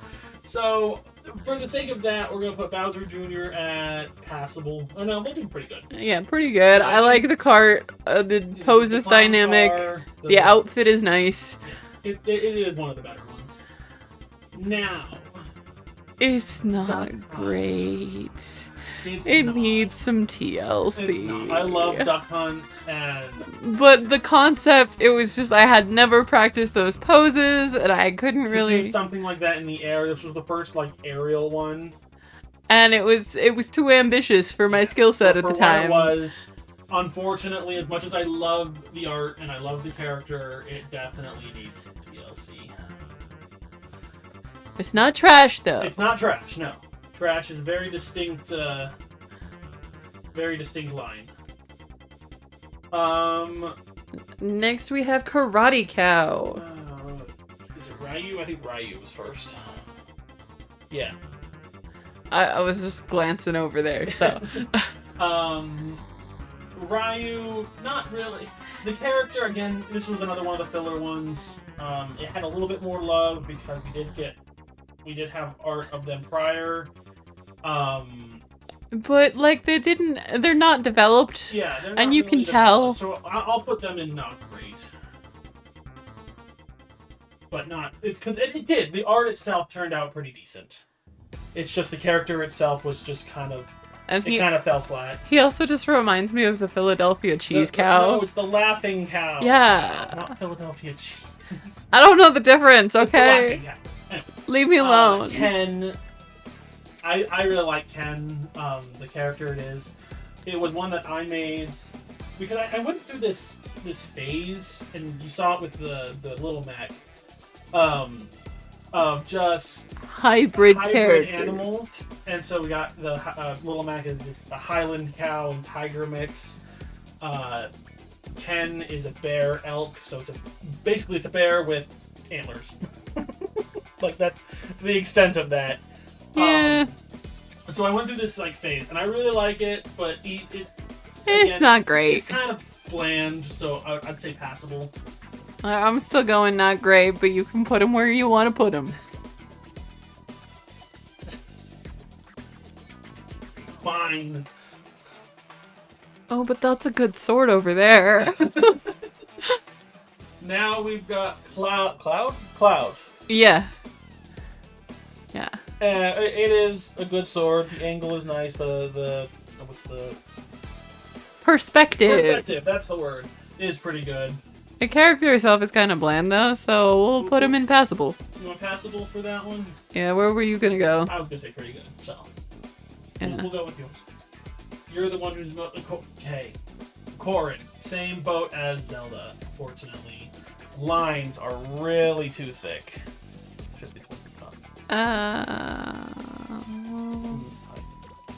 So, for the sake of that, we're going to put Bowser Jr. at passable. Oh no, we'll do pretty good. Yeah, pretty good. I like the cart. The pose is dynamic. The outfit is nice. Yeah, it is one of the better ones. Now. It's not great. It needs some TLC. It's not. I love Duck Hunt But the concept, it was just, I had never practiced those poses, and I couldn't really do something like that in the air. This was the first, like, aerial one. And it was too ambitious for my skill set at the time. What it was, unfortunately, as much as I love the art and I love the character, it definitely needs some TLC. It's not trash, though. It's not trash, no. Trash is very distinct line. Next we have Karate Cow. Is it Ryu? I think Ryu was first. Yeah. I was just glancing over there, so. Ryu, not really. The character, again, this was another one of the filler ones. It had a little bit more love because we did have art of them prior. But, like, they're not developed. Yeah, they're not and you really can tell. So I'll put them in not great. But not, it's because it did. The art itself turned out pretty decent. It's just the character itself was just kind of, kind of fell flat. He also just reminds me of the Philadelphia cheese cow. No, it's the laughing cow. Yeah. Not Philadelphia cheese. I don't know the difference, okay? It's the laughing cow. Anyway, Leave me alone. Ken. I really like Ken, the character it is. It was one that I made because I went through this phase, and you saw it with the Little Mac, of just hybrid characters. Animals. And so we got the Little Mac is a Highland cow and tiger mix. Ken is a bear elk, so basically it's a bear with antlers. Like that's the extent of that. Yeah. So I went through this phase, and I really like it, but it's again, not great. It's kind of bland, so I'd say passable. I'm still going not great, but you can put him where you want to put him. Fine. Oh, but that's a good sword over there. Now we've got Cloud. Yeah. Yeah. It is a good sword. The angle is nice. What's the perspective? Perspective. That's the word. Is pretty good. The character itself is kind of bland though, so we'll put him in passable. You want passable for that one? Yeah. Where were you gonna go? I was gonna say pretty good. So Yeah. we'll go with yours. You're the one who's okay. Corrin, same boat as Zelda. Unfortunately, lines are really too thick. Should be towards the top.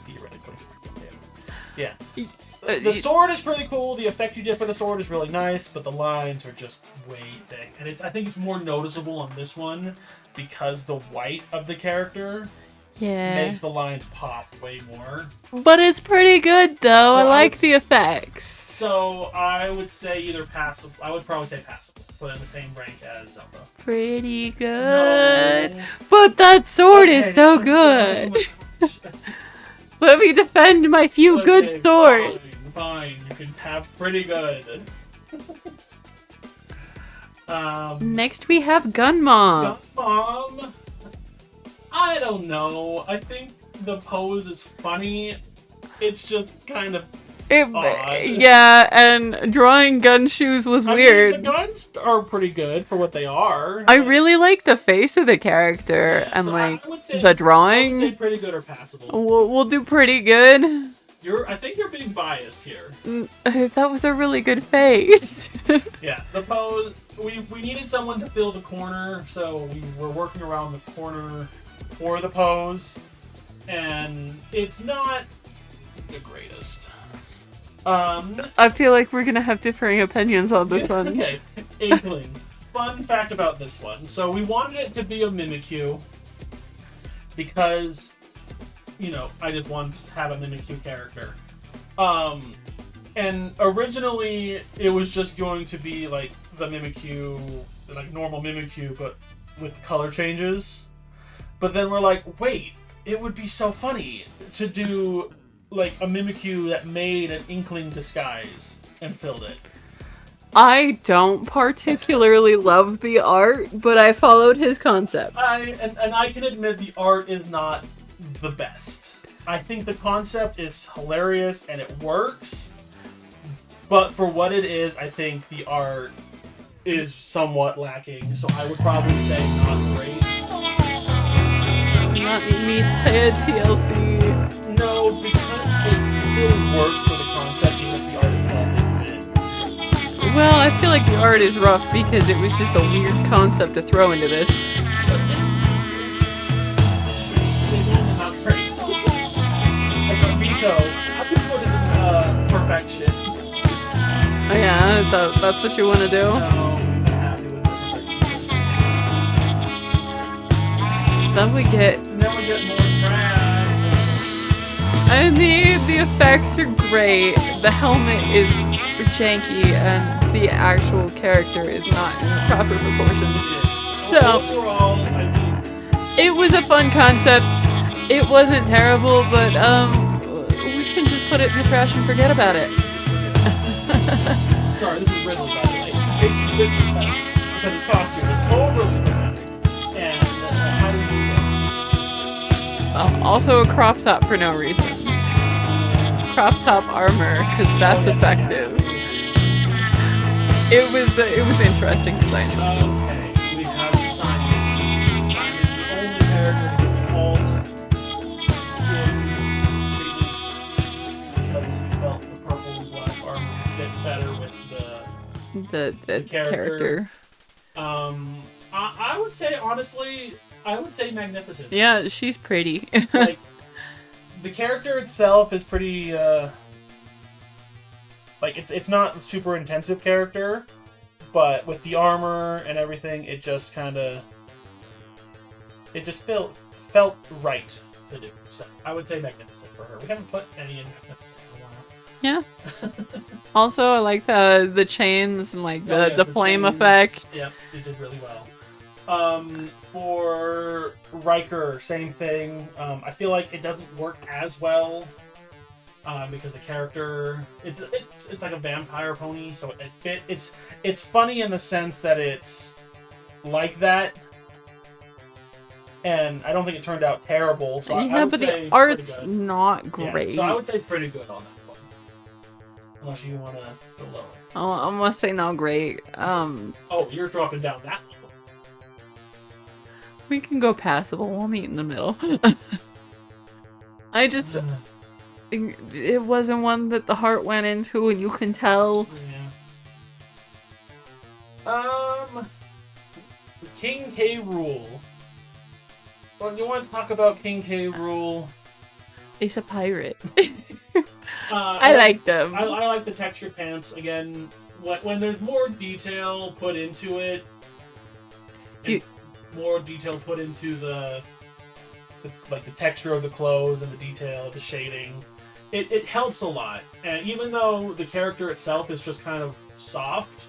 Theoretically. Yeah. The sword is pretty cool. The effect you did for the sword is really nice, but the lines are just way thick. And I think it's more noticeable on this one because the white of the character makes the lines pop way more. But it's pretty good though. I like the effects. So I would say either passable. I would probably say passable. Put it in the same rank as Zelda. Pretty good. No. But that sword is so good. Let me defend my few good swords. Fine. You can have pretty good. Next we have Gun Mom. Gun Mom. I don't know. I think the pose is funny. It's just kind of odd. Yeah, and drawing gun shoes was weird. Mean, the guns are pretty good for what they are. I really like the face of the character and the drawing. I would say pretty good or passable. We'll do pretty good. I think you're being biased here. That was a really good face. Yeah, the pose. We needed someone to fill the corner, so we were working around the corner for the pose, and it's not the greatest. I feel like we're gonna have differing opinions on this one. Okay, Inkling. Fun fact about this one. So we wanted it to be a Mimikyu because, I just wanted to have a Mimikyu character. And originally it was just going to be like the Mimikyu, like normal Mimikyu, but with color changes. But then we're like, wait, it would be so funny to do like a Mimikyu that made an Inkling disguise and filled it. I don't particularly love the art, but I followed his concept. And I can admit the art is not the best. I think the concept is hilarious and it works, but for what it is, I think the art is somewhat lacking, so I would probably say not great. Not needs TLC. No, because it still works for the concept, even if the art itself is a bit. Well, I feel like the art is rough because it was just a weird concept to throw into this. But it's not great. I put Vito. I could put it in perfection. Oh yeah, that's what you want to do? No, I'm happy with the perfection. Then we get more trash. I mean, the effects are great. The helmet is janky, and the actual character is not in the proper proportions. So, overall, I mean, it was a fun concept. It wasn't terrible, but we can just put it in the trash and forget about it. sorry, this is Ridley, by the way. It's Ridley's head because his costume is overly dramatic and highly detailed. Also, a crop top for no reason. Crop top armor, because that's effective. It was interesting design. Okay, we have Simon. Simon, the only character to get the alt skin treatment because we felt the purple and black armor fit better with The character. I would say honestly, I would say magnificent. Yeah, she's pretty. Like, the character itself is pretty like it's not super intensive character, but with the armor and everything, it just felt right to do. So I would say magnificent for her. We haven't put any in magnificent in a while. Yeah. Also, I like the chains and like the flame chains, effect. Yep, it did really well. For Riker, same thing. I feel like it doesn't work as well because the character it's like a vampire pony, so it's funny in the sense that it's like that, and I don't think it turned out terrible. So I would but say the art's not great. Yeah, so I would say pretty good on that one, unless you want to go lower. Oh, I must say not great. Oh, you're dropping down that level. We can go passable. We'll meet in the middle. I just... It wasn't one that the heart went into, and you can tell. Yeah. King K. Rool. Well, you want to talk about King K. Rool? He's a pirate. I like them. I like the textured pants. Again, when there's more detail put into it, more detail put into the texture of the clothes and the detail, the shading, it helps a lot. And even though the character itself is just kind of soft,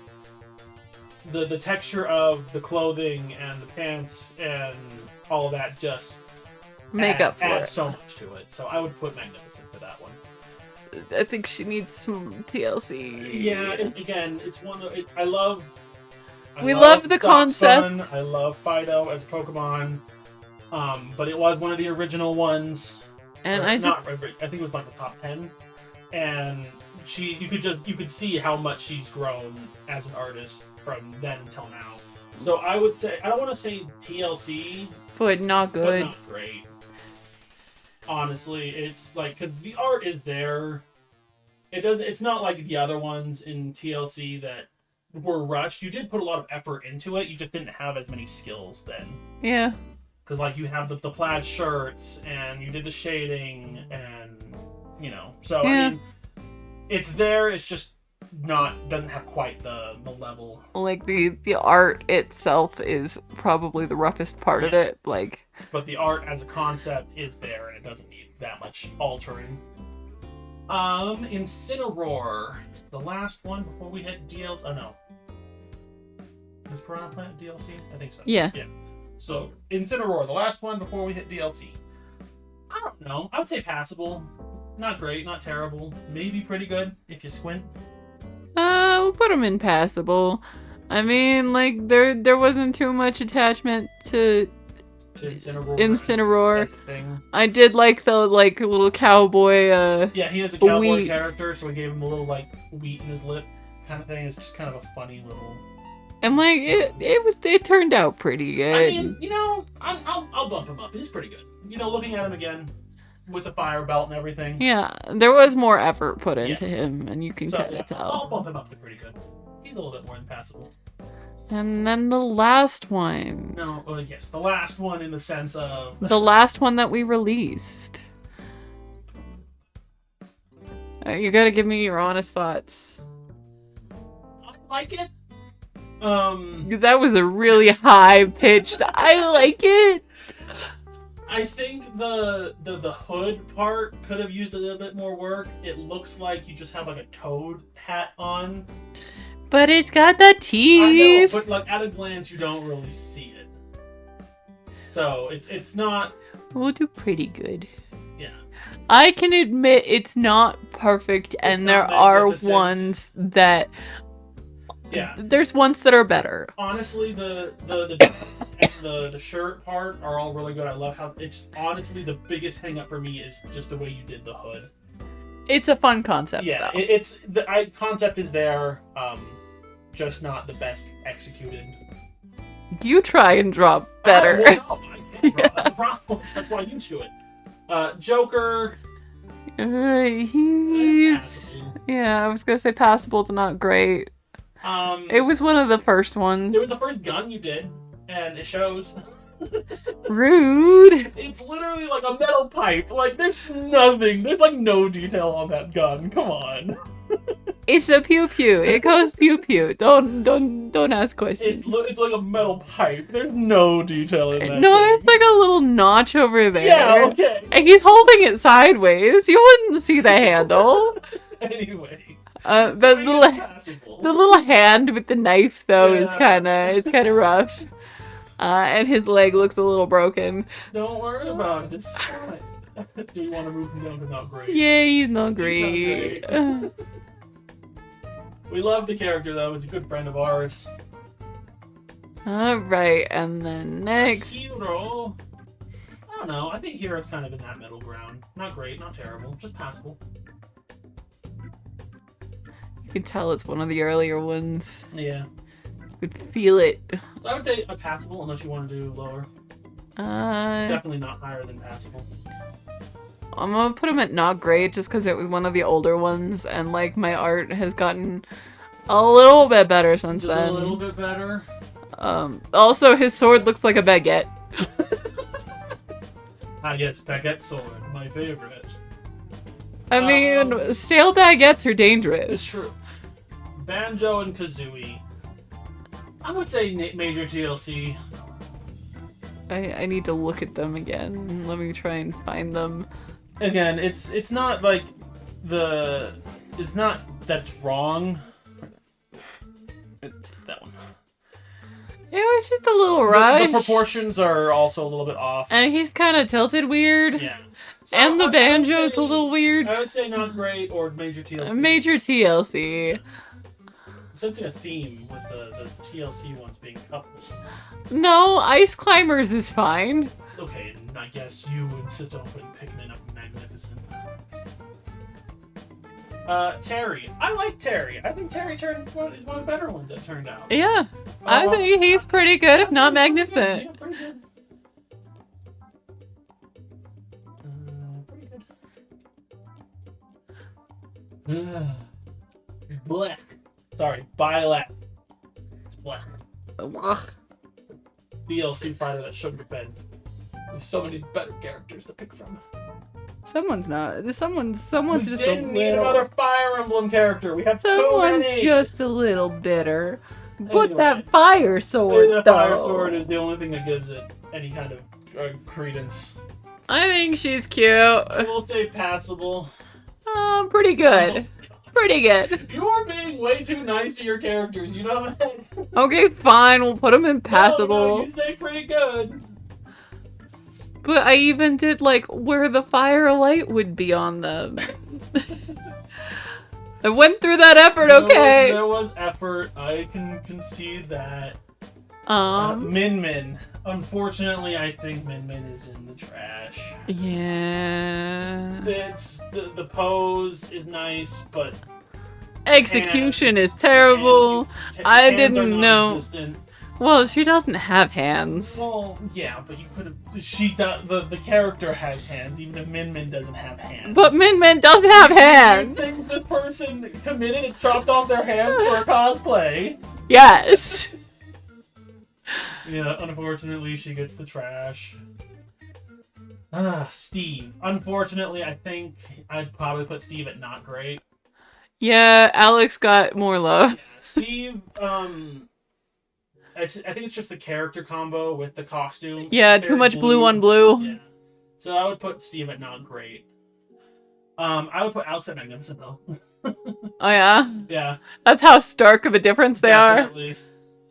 the texture of the clothing and the pants and all of that just make up for it. Adds so much to it. So I would put magnificent for that one. I think she needs some TLC. Yeah, and again, it's one that I love. We love the concept. Sun. I love Fido as Pokemon, but it was one of the original ones. And I think it was like the top 10, and you could see how much she's grown as an artist from then until now. So I would say, I don't want to say TLC, but not good. But not great. Honestly, it's like, because the art is there. It's not like the other ones in TLC that were rushed. You did put a lot of effort into it. You just didn't have as many skills then. Yeah. Because like you have the plaid shirts and you did the shading and so yeah. I mean, it's there. It's just doesn't have quite the level. Like the art itself is probably the roughest part of it. Like, but the art as a concept is there and it doesn't need that much altering. Incineroar, the last one before we hit DLC. Oh no, is Piranha Plant DLC? I think so. Yeah. Yeah. So Incineroar, the last one before we hit DLC. I don't know. I would say passable. Not great, not terrible. Maybe pretty good if you squint. We'll put them in passable. I mean, like there wasn't too much attachment to Incineroar. I did like the little cowboy. Yeah, he has a cowboy character, so we gave him a little like wheat in his lip kind of thing. It's just kind of a funny little. And like it turned out pretty good. I mean, I'll bump him up. He's pretty good. Looking at him again with the fire belt and everything. Yeah, there was more effort put into him, and you can kind of tell. I'll bump him up to pretty good. He's a little bit more than passable. And then the last one. No, well, yes, the last one in the sense of the last one that we released. You gotta give me your honest thoughts. I like it. That was a really high pitched. I like it. I think the hood part could have used a little bit more work. It looks like you just have like a toad hat on. But it's got the teeth. I know, but like at a glance you don't really see it. So it's not. We'll do pretty good. Yeah. I can admit it's not perfect, and there are ones that. Yeah. There's ones that are better. Honestly, the and the shirt part are all really good. I love how it's honestly the biggest hang up for me is just the way you did the hood. It's a fun concept. Yeah, though. it's the concept is there, just not the best executed. You try and draw better. Well, no, I can't draw. That's the problem. That's why you do it. Joker. He's yeah. I was gonna say passable to not great. It was one of the first ones. It was the first gun you did, and it shows. Rude. It's literally like a metal pipe. Like there's nothing. There's like no detail on that gun. Come on. It's a pew pew. It goes pew pew. Don't ask questions. It's like a metal pipe. There's no detail in that. No, thing. there's like a little notch over there. Yeah. Okay. And he's holding it sideways. You wouldn't see the handle. Anyway. The little hand with the knife though is kind of rough. And his leg looks a little broken. Don't worry about it. It's fine. Do you want to move him down to not great? Yeah, he's not great. We love the character though. It's a good friend of ours. Alright, and then next. Hero. I don't know. I think Hero's kind of in that middle ground. Not great, not terrible, just passable. You can tell it's one of the earlier ones. Yeah. You could feel it. So I would say a passable, unless you want to do lower. Definitely not higher than passable. I'm gonna put him at not great just because it was one of the older ones, and like my art has gotten a little bit better since Just then. a little bit better. Also, his sword looks like a baguette. Yes, baguette sword, my favorite. I mean, stale baguettes are dangerous. It's true. Banjo and Kazooie. I would say major TLC. I need to look at them again. Let me try and find them. Again, it's not like it's not that's wrong. That one. It was just a little rush. The proportions are also a little bit off. And he's kind of tilted weird. Yeah. So And the banjo's a little weird. I would say not great or major TLC. Major TLC. I'm sensing a theme with the TLC ones being couples. No, Ice Climbers is fine. Okay, and I guess you insist on putting Pikmin up magnificent. Terry. I like Terry. I think Terry is one of the better ones that turned out. Yeah. I think he's pretty good, if not magnificent. Yeah, pretty good. Pretty good. Black. Sorry, Byleth. It's black. Ugh. DLC fighter that shouldn't have been. There's so many better characters to pick from. Someone's We just didn't a need little. another Fire Emblem character. We have too Someone's many. just a little bitter. But Anyway. that fire sword, The though. fire sword is the only thing that gives it any kind of credence. I think she's cute. We'll stay passable. Pretty good. Pretty good. You are being way too nice to your characters, you know that? Okay, fine. We'll put them in passable. No, you say pretty good. But I even did, like, where the firelight would be on them. I went through that effort, okay? There was effort. I can concede that. Min Min. Unfortunately, I think Min Min is in the trash. Yeah. It's the pose is nice, but Execution is terrible. I hands are didn't know. non-existent. Well, she doesn't have hands. Well, yeah, but you could have. She does. The character has hands, even if Min Min doesn't have hands. But Min Min doesn't have You hands. think this person committed and chopped off their hands for a cosplay? Yes. Yeah, unfortunately, she gets the trash. Steve. Unfortunately, I think I'd probably put Steve at not great. Yeah, Alex got more love. Steve, I think it's just the character combo with the costume. Yeah, It's too very much blue on blue. Yeah. So I would put Steve at not great. I would put Alex at magnificent though. Oh yeah? Yeah. That's how stark of a difference they Definitely. are.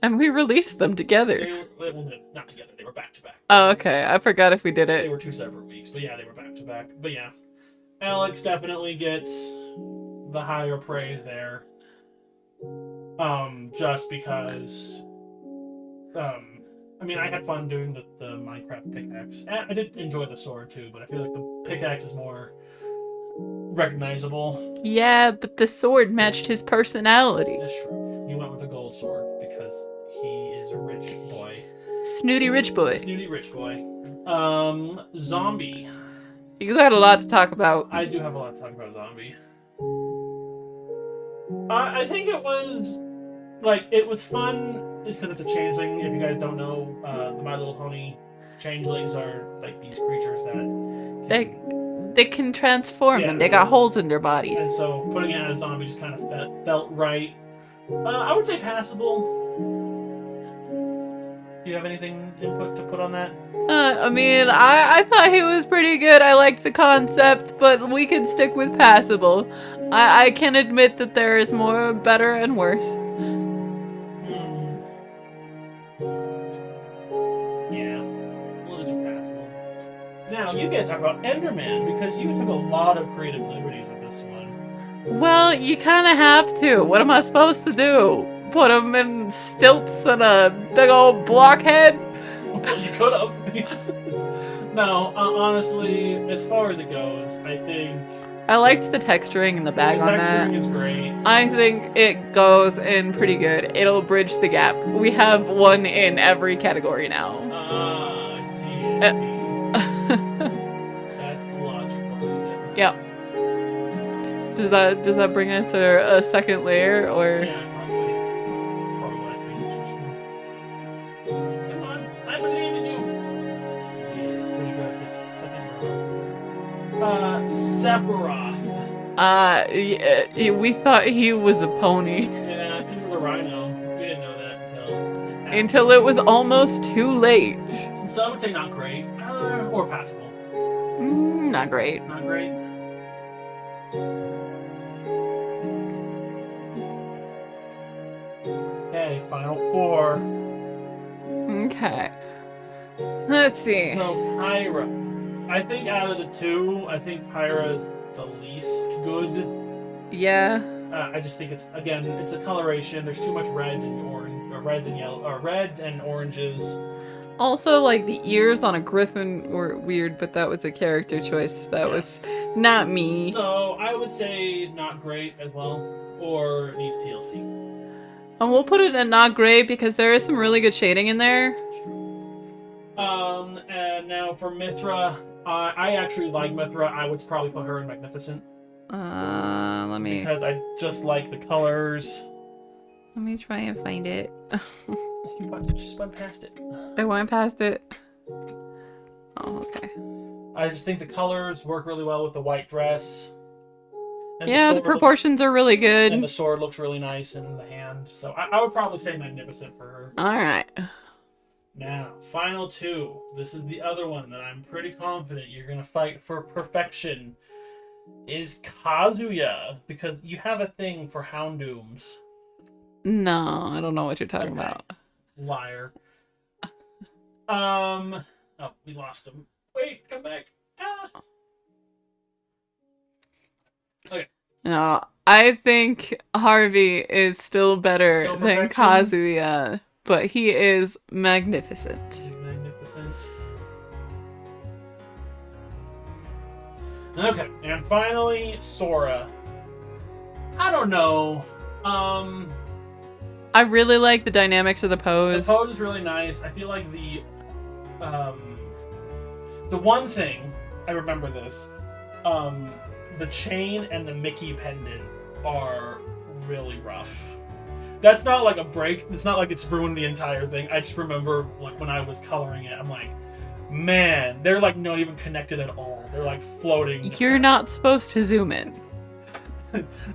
And we released them together. Well, not together. They were back to back. Oh, okay. I forgot if we did They it. were 2 separate weeks, but yeah, they were back to back. But yeah, Alex definitely gets the higher praise there. Just because. I mean, I had fun doing the Minecraft pickaxe. And I did enjoy the sword too, but I feel like the pickaxe is more recognizable. Yeah, but the sword matched his personality. That's true. He went with the gold sword because he is a rich boy. Snooty rich boy. Snooty rich boy. Zombie. You got a lot to talk about. I do have a lot to talk about Zombie. I think it was fun. It's because it's a changeling. If you guys don't know, the My Little Pony changelings are like these creatures that They can transform and they got holes in their bodies. And so putting it as a zombie just kind of felt right. I would say passable. Do you have anything input to put on that? I mean, I thought he was pretty good. I liked the concept, but we can stick with passable. I can admit that there is more better and worse. Yeah, we'll just do passable. Now, you get to talk about Enderman, because you took a lot of creative liberties with this one. Well, you kind of have to. What am I supposed to do? Put him in stilts and a big old blockhead? Well, you could have. No, honestly, as far as it goes, I think... I liked the texturing and the bag on that. The texturing is great. I think it goes in pretty good. It'll bridge the gap. We have one in every category now. I see. That's the logic behind it. Yep. Does that bring us a second layer, or? Yeah, probably. Probably what it's being interesting. Come on, I believe in you. Yeah, pretty good. It's second row. Sephiroth. We thought he was a pony. Yeah, he was a rhino. We didn't know that until it was almost too late. So I would say not great, or passable. Not great. Not great. Okay, final 4. Okay. Let's see. So Pyra. I think out of the 2, I think Pyra is the least good. Yeah. I just think it's a coloration. There's too much reds and orange, or reds and yellow, or reds and oranges. Also, like, the ears on a griffin were weird, but that was a character choice. That was not me. So I would say not great as well, or needs TLC. And we'll put it in not great because there is some really good shading in there. And now for Mithra, I actually like Mithra. I would probably put her in Magnificent. Let me... Because I just like the colors. Let me try and find it. You just went past it. I went past it. Oh, okay. I just think the colors work really well with the white dress. And yeah, the proportions are really good. And the sword looks really nice in the hand. So I would probably say Magnificent for her. Alright. Now, final 2. This is the other one that I'm pretty confident you're going to fight for perfection. Is Kazuya. Because you have a thing for Houndooms. No, I don't know what you're talking about. Liar. Oh, we lost him. Wait, come back. Ah. Okay. No, I think Harvey is still better than Kazuya, but he is magnificent. He's magnificent. Okay, and finally, Sora. I don't know. I really like the dynamics of the pose. The pose is really nice. I feel like the one thing, I remember this, the chain and the Mickey pendant are really rough. That's not like a break. It's not like it's ruined the entire thing. I just remember, like, when I was coloring it, I'm like, man, they're like not even connected at all. They're like floating. You're not supposed to zoom in.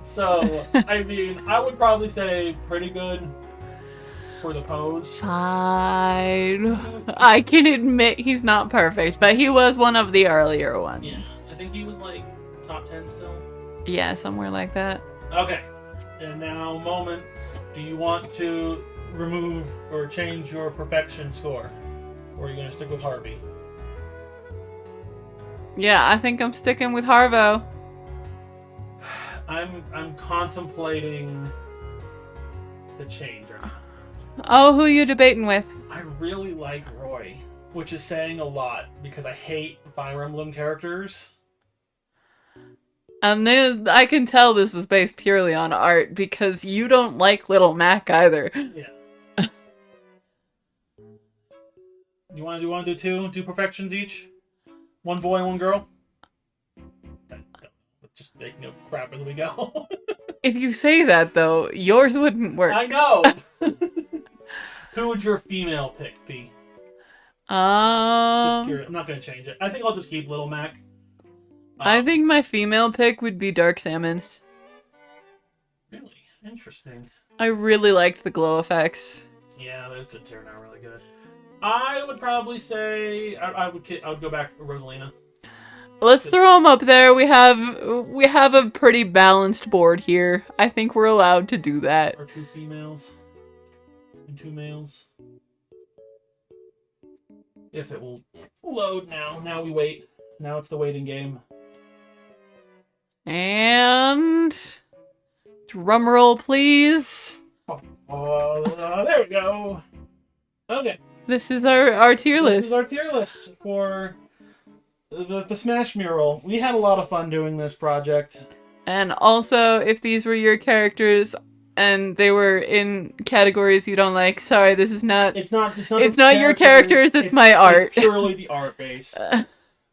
So, I mean, I would probably say pretty good. for the pose. Fine. I can admit he's not perfect, but he was one of the earlier ones. Yeah, I think he was like top 10 still. Yeah, somewhere like that. Okay, and now moment. Do you want to remove or change your perfection score, or are you gonna stick with Harvey? Yeah, I think I'm sticking with Harvo. I'm contemplating the change. Oh, who you debating with? I really like Roy, which is saying a lot because I hate Fire Emblem characters. And I can tell this is based purely on art because you don't like Little Mac either. Yeah. You want to do two perfections each? One boy, one girl. Just making up crap as we go. If you say that though, yours wouldn't work. I know. Who would your female pick be? Just curious. I'm not gonna change it. I think I'll just keep Little Mac. I think my female pick would be Dark Salmons. Really interesting. I really liked the glow effects. Yeah, those did turn out really good. I would probably say I would go back to Rosalina. Let's throw them up there. We have a pretty balanced board here. I think we're allowed to do that. Or two females and two males. If it will load now. Now we wait. Now it's the waiting game. And drum roll, please. There we go. Okay. This is our tier list. This is our tier list for the Smash Mural. We had a lot of fun doing this project. And also, if these were your characters and they were in categories you don't like, sorry, this is not. It's not your characters. It's my art. It's purely the art based.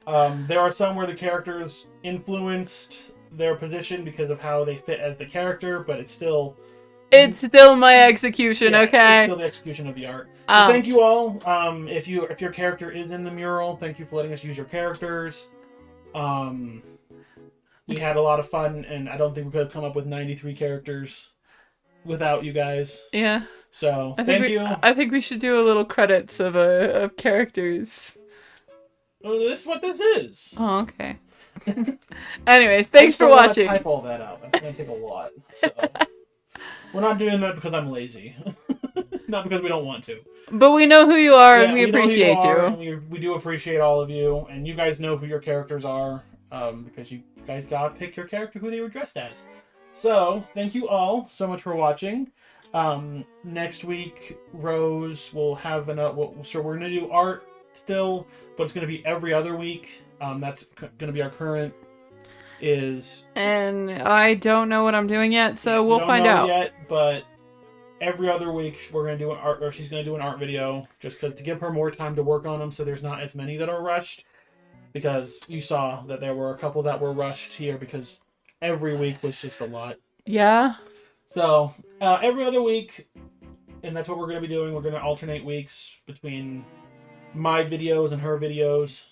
There are some where the characters influenced their position because of how they fit as the character, but it's still my execution. Okay. It's still the execution of the art. So thank you all. If your character is in the mural, thank you for letting us use your characters. We had a lot of fun, and I don't think we could have come up with 93 characters without you guys. Yeah. So thank you. I think we should do a little credits of characters. Well, this is what this is. Oh, okay. Anyways, thanks for watching. Type all that out. That's gonna take a lot. So. We're not doing that because I'm lazy. Not because we don't want to. But we know who you are, and we appreciate you. And we do appreciate all of you, and you guys know who your characters are, because you guys gotta pick your character who they were dressed as. So, thank you all so much for watching. Next week, Rose will have so we're gonna do art still, but it's gonna be every other week. That's gonna be our current and I don't know what I'm doing yet, so we'll find out. Yet, but every other week we're gonna do she's gonna do an art video, just because to give her more time to work on them, so there's not as many that are rushed. Because you saw that there were a couple that were rushed here because every week was just a lot. Yeah. So every other week, and that's what we're gonna be doing. We're gonna alternate weeks between my videos and her videos.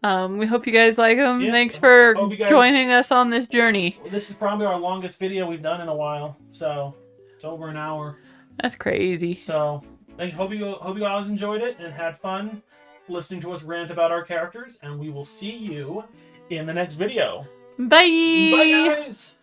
We hope you guys like them. Yeah, thanks for joining us on this journey. This is probably our longest video we've done in a while, so it's over an hour. That's crazy. So I hope you guys enjoyed it and had fun listening to us rant about our characters, and we will see you in the next video. Bye. Bye, guys.